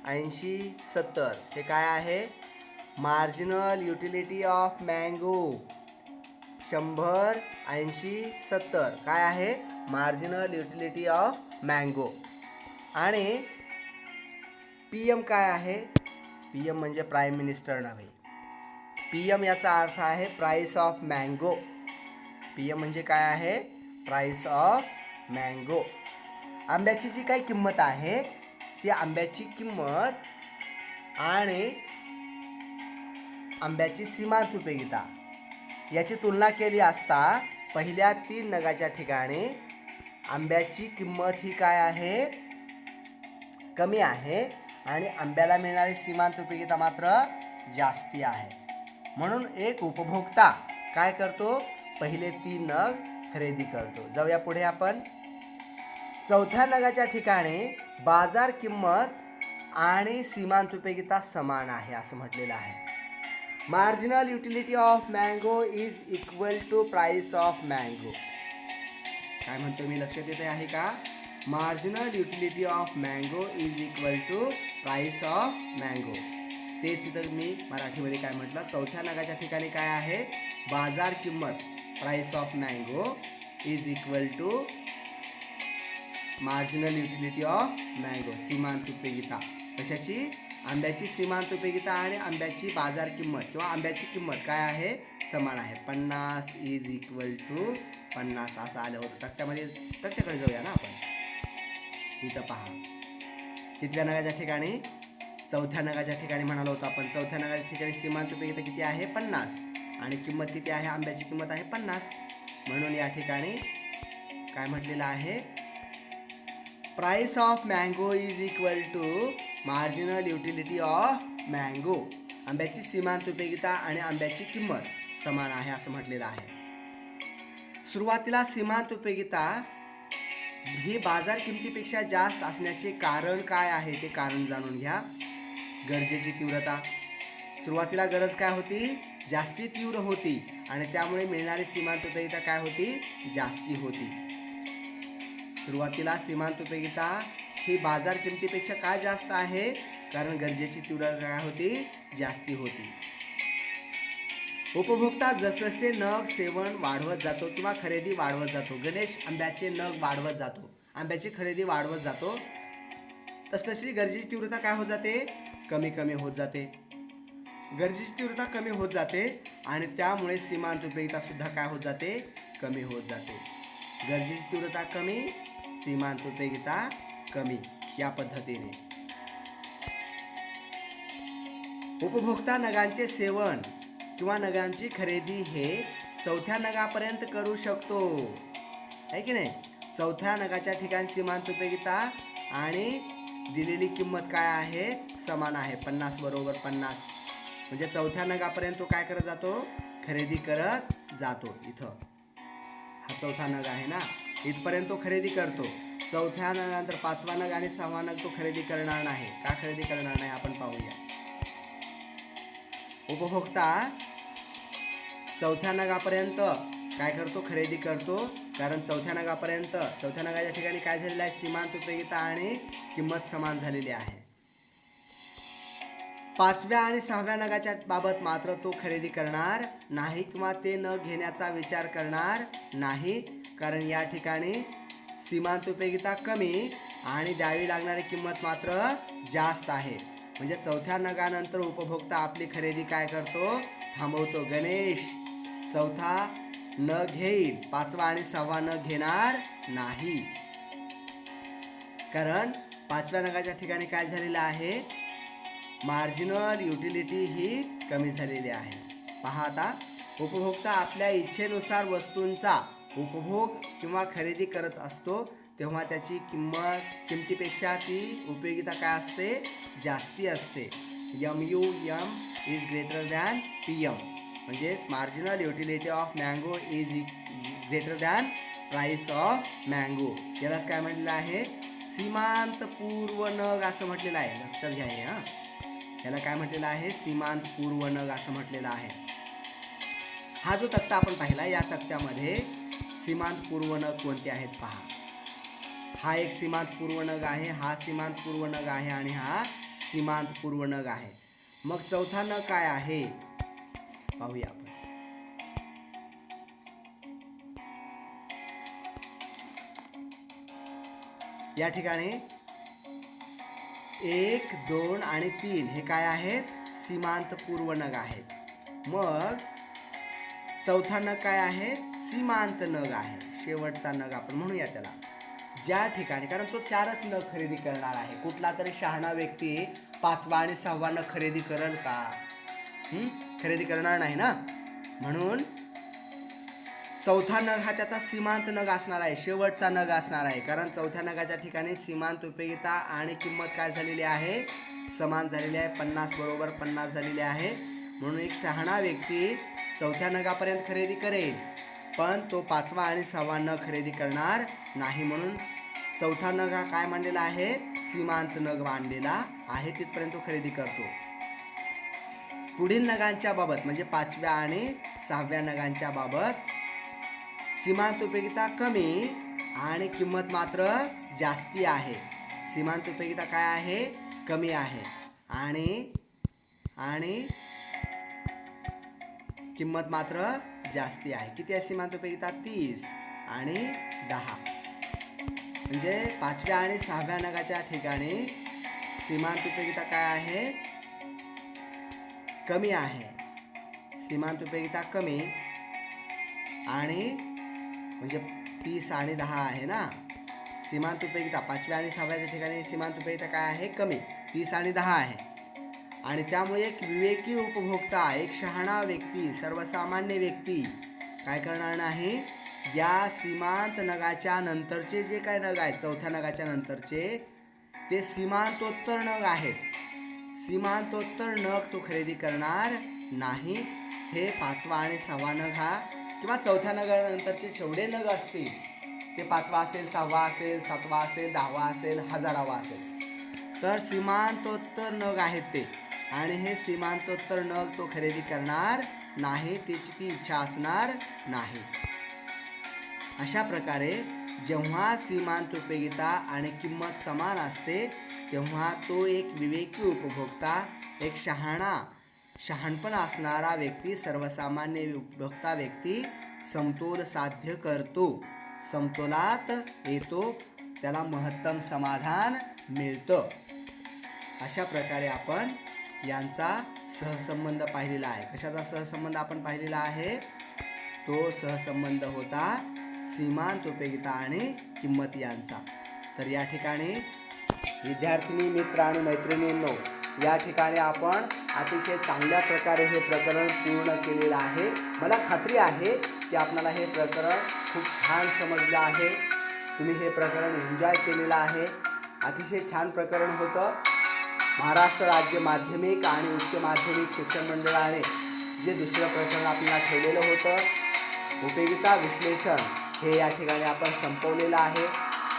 80, 70 हे काय आहे, मार्जिनल युटिलिटी ऑफ मँगो 100, 80, 70 काय आहे, मार्जिनल युटिलिटी ऑफ मँगो. आणि PM काय आहे, PM म्हणजे प्राईम मिनिस्टर नव्हे. PM याचा अर्थ आहे प्राइस ऑफ मँगो. PM म्हणजे काय आहे, प्राइस ऑफ मँगो. आंब्याची जी काही किंमत आहे ती आंब्याची किंमत आणि आंब्याची सीमांत उपयोगिता याची तुलना केली असता पहिल्या 3 नगाच्या ठिकाणी आंब्याची किंमत ही काय आहे, कमी आहे आणि आंब्याला मिळणारी सीमांत उपयोगिता मात्र जास्ती आहे. म्हणून एक उपभोक्ता काय करतो, पहिले 3 नग खरेदी करतो. जाऊया पुढे आपण. चौथ्या नगाच्या ठिकाणी बाजार किंमत आणि सीमांत उपयोगिता समान आहे असं म्हटलेलं आहे. Marginal utility of mango is equal to price of mango. काय म्हणतो मी, लक्षात येते आहे का, marginal utility of mango is equal to price of mango. तेच इथं मी मराठीमध्ये काय म्हटलं, चौथ्या नगाच्या ठिकाणी काय आहे, बाजार किंमत price of mango is equal to marginal utility of mango, सीमांत उपयोगिता. कशाची, आंब्याची सीमांत उपयोगिता आणि आंब्याची बाजार किंमत किंवा आंब्याची किंमत काय आहे, समान आहे. 50 इज इक्वल टू 50 असं आलं होतं. तक्त्याकडे जाऊया ना आपण. इथं पहा, कितव्या नगाच्या ठिकाणी, चौथ्या नगाच्या ठिकाणी म्हणालो होतो आपण. चौथ्या नगाच्या ठिकाणी सीमांत उपयोगिता किती आहे, 50 आणि किंमत किती आहे, आंब्याची किंमत आहे 50. म्हणून या ठिकाणी काय म्हटलेलं आहे, price of mango is equal to marginal utility of mango. आंब्याची सीमांत उपयोगिता आणि आंब्याची किंमत समान आहे असं म्हटलेलं आहे. सुरुवातीला सीमांत उपयोगिता ही बाजार किमतीपेक्षा जास्त असण्याचे कारण काय आहे ते कारण जाणून घ्या. गरजेची तीव्रता, सुरुवातीला गरज काय होती, जास्ती तीव्र होती आणि त्यामुळे मिळणारी सीमांत उपयोगिता काय होती, जास्ती होती. सुरुवातीला सीमांत उपयोगिता ही बाजार किमतीपेक्षा काय जास्त आहे, कारण गरजेची तीव्रता काय होती, जास्ती होती. उपभोक्ता जसजसे नग सेवन वाढवत जातो किंवा खरेदी वाढवत जातो, गणेश आंब्याचे नग वाढवत जातो, आंब्याची खरेदी वाढवत जातो, तसतशी गरजेची तीव्रता काय होत जाते, कमी कमी होत जाते. गरजेची तीव्रता कमी होत जाते आणि त्यामुळे सीमांत उपयोगिता सुद्धा काय होत जाते, कमी होत जाते. गरजेची तीव्रता कमी, सीमांत उपयोगिता कमी, या पद्धतीने. उपभोक्ता नगांचे सेवन किंवा नगांची खरेदी हे चौथ्या नगापर्यंत करू शकतो, आहे की नाही. चौथ्या नगाच्या ठिकाणी सीमांत उपयोगिता आणि दिलेली किंमत काय आहे, समान आहे. 50 बरोबर 50. म्हणजे चौथ्या नगापर्यंत तो काय करत जातो, खरेदी करत जातो. इथं हा चौथा नग आहे ना, इथपर्यंत तो खरेदी करतो. चौथ्या नगानंतर पाचवा नग आणि सहावा नग तो खरेदी करणार नाही. का खरेदी करणार नाही आपण पाहूया. उपभोक्ता चौथ्या नगापर्यंत काय करतो, खरेदी करतो. कारण चौथ्या नगाच्या ठिकाणी काय झालेलं आहे, सीमांत उपयोगिता आणि किंमत समान झालेली आहे. पाचव्या आणि सहाव्या नगाच्या बाबत मात्र तो खरेदी करणार नाही किंवा ते न घेण्याचा विचार करणार नाही. कारण या ठिकाणी सीमांत उपयोगिता कमी आणि द्यावी लागणारी किंमत मात्र जास्त आहे. म्हणजे चौथ्या नगानंतर उपभोक्ता आपली खरेदी काय करतो, थांबवतो. गणेश चौथा नग घेईल, पाचवा आणि सहावा नग घेणार नाही. कारण पाचव्या नगाच्या ठिकाणी काय झालेलं आहे, मार्जिनल युटिलिटी ही कमी झालेली आहे. पहा आता, उपभोक्ता आपल्या इच्छेनुसार वस्तूंचा उपभोग किंवा खरेदी करत असतो तेव्हा त्याची किमतीपेक्षा ती उपयोगिता काय असते, जास्ती असते. MUM is greater than PM. म्हणजेच marginal utility of mango is greater than price of mango. यालाच काय म्हटलेलं आहे, सीमांत पूर्व नग असं म्हटलेलं आहे. लक्षात घ्या हे. याला काय म्हटलेलं आहे, सीमांत पूर्व नग असं म्हटलेलं आहे. हा जो तक्ता आपण पाहिला, या तक्त्यामध्ये सीमांत पूर्व नग कोणते आहेत पहा. हा एक सीमांत पूर्व नग आहे, हा सीमांत पूर्व नग आहे आणि हा सीमांत पूर्व नग आहे. मग चौथा नग काय आहे पाहूया आपण. या ठिकाणी 1, 2 आणि 3 हे काय आहेत, सीमांत पूर्व नग आहेत. मग चौथा नग काय आहे, सीमांत नग आहे. शेवटचा नग आपण म्हणूया त्याला. ज्या ठिकाणी, कारण तो 4च नग खरेदी करणार आहे. कुठला तरी शहाणा व्यक्ती पाचवा आणि सहावा नग खरेदी करेल का, खरेदी करणार नाही ना. म्हणून चौथा नग हा त्याचा सीमांत नग असणार आहे, शेवटचा नग असणार आहे. कारण चौथ्या नगाच्या ठिकाणी सीमांत उपयोगिता आणि किंमत काय झालेली आहे, समान झालेली आहे. 50 बरोबर 50 झालेली आहे. म्हणून एक शहाणा व्यक्ती चौथ्या नगापर्यंत खरेदी करेल, पण तो पाचवा आणि सहावा नग खरेदी करणार नाही. म्हणून चौथा नग हा काय मानलेला आहे, सीमांत नग मानलेला आहे. तिथपर्यंत तो खरेदी करतो. पुढील नगांच्या बाबत म्हणजे पाचव्या आणि सहाव्या नगांच्या बाबत सीमांत उपयोगिता कमी आणि किंमत मात्र जास्ती आहे. सीमांत उपयोगिता काय आहे, कमी आहे आणि किंमत मात्र जास्ती आहे. किती आहे सीमांत उपयोगिता, 30 आणि 10. म्हणजे पाचव्या आणि सहाव्या नगाच्या ठिकाणी सीमांत उपयोगिता काय आहे, कमी आहे. सीमांत उपयोगिता कमी आणि म्हणजे 30 आणि 10 आहे ना. सीमांत उपयोगिता पाचव्या आणि सहाव्याच्या ठिकाणी सीमांत उपयोगिता काय आहे, कमी, 30 आणि 10 आहे. आणि त्यामुळे एक विवेकी उपभोक्ता, एक शहाणा व्यक्ती, सर्वसामान्य व्यक्ती काय करणार नाही, या सीमांत नगाच्या नंतरचे जे काय नग आहेत, चौथ्या नगाच्या नंतरचे ते सीमांतोत्तर नग आहेत. सीमांतोत्तर नग तो खरेदी करणार नाही. हे पाचवा आणि सहावा नग हा किंवा चौथ्या नगानंतरचे जेवढे नग असतील ते पाचवा असेल, सहावा असेल, सातवा असेल, 10वा असेल, 1000वा असेल, तर सीमांतोत्तर नग आहेत ते. आणि हे सीमांतोत्तर नग तो खरेदी करणार नाही, त्याची ती इच्छा असणार नाही. अशा प्रकारे जेव्हा सीमांत उपयोगिता आणि किंमत समान असते तेव्हा तो एक विवेकी उपभोक्ता, एक शहाणपण असणारा व्यक्ती, सर्वसामान्य उपभोक्ता व्यक्ती समतोल साध्य करतो, समतोलात येतो, त्याला महत्तम समाधान मिळतं. अशा प्रकारे आपण यांचा सहसंबंध पाहिलेला आहे. कशाचा सहसंबंध आपण पाहिलेला आहे? तो सहसंबंध होता सीमांत उपयोगिता आणि किंमत यांचा. तर या ठिकाणी विद्यार्थिनी मित्र आणि मैत्रिणींनो, या ठिकाणी आपण अतिशय चांगल्या प्रकारे हे प्रकरण पूर्ण केलेलं आहे. मला खात्री आहे की आपल्याला हे प्रकरण खूप छान समजलं आहे. तुम्ही हे प्रकरण एन्जॉय केलेलं आहे. अतिशय छान प्रकरण होतं. महाराष्ट्र राज्य माध्यमिक आणि उच्च माध्यमिक शिक्षण मंडळाने जे दुसरं प्रकरण आपल्याला ठेवलेलं होतं उपयोगिता विश्लेषण, हे या ठिकाणी आपण संपवलेलं आहे.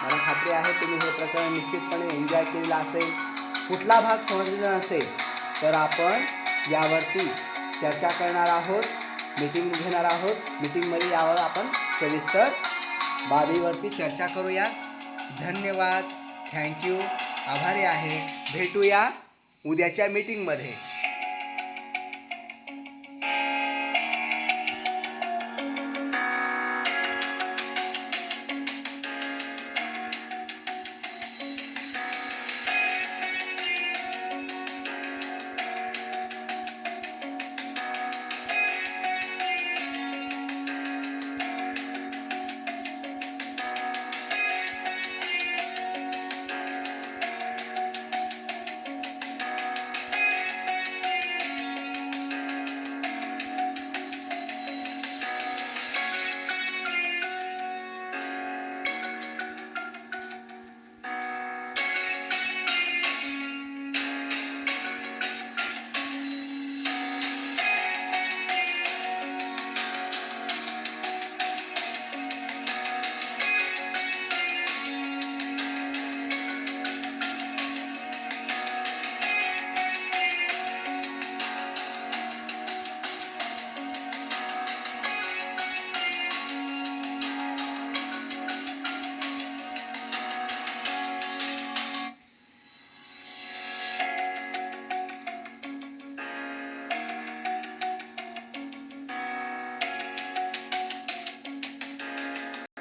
मला खात्री आहे तुम्ही हे प्रकरण निश्चितपणे एन्जॉय केलेलं असेल. कुठला भाग समजलेला नसेल तर आपण यावरती चर्चा करणार आहोत, मीटिंग घेणार आहोत. मीटिंगमध्ये यावर आपण सविस्तर बाबीवरती चर्चा करूया. धन्यवाद, थँक्यू, आभारी आहे. भेटूया उद्याच्या मीटिंगमध्ये.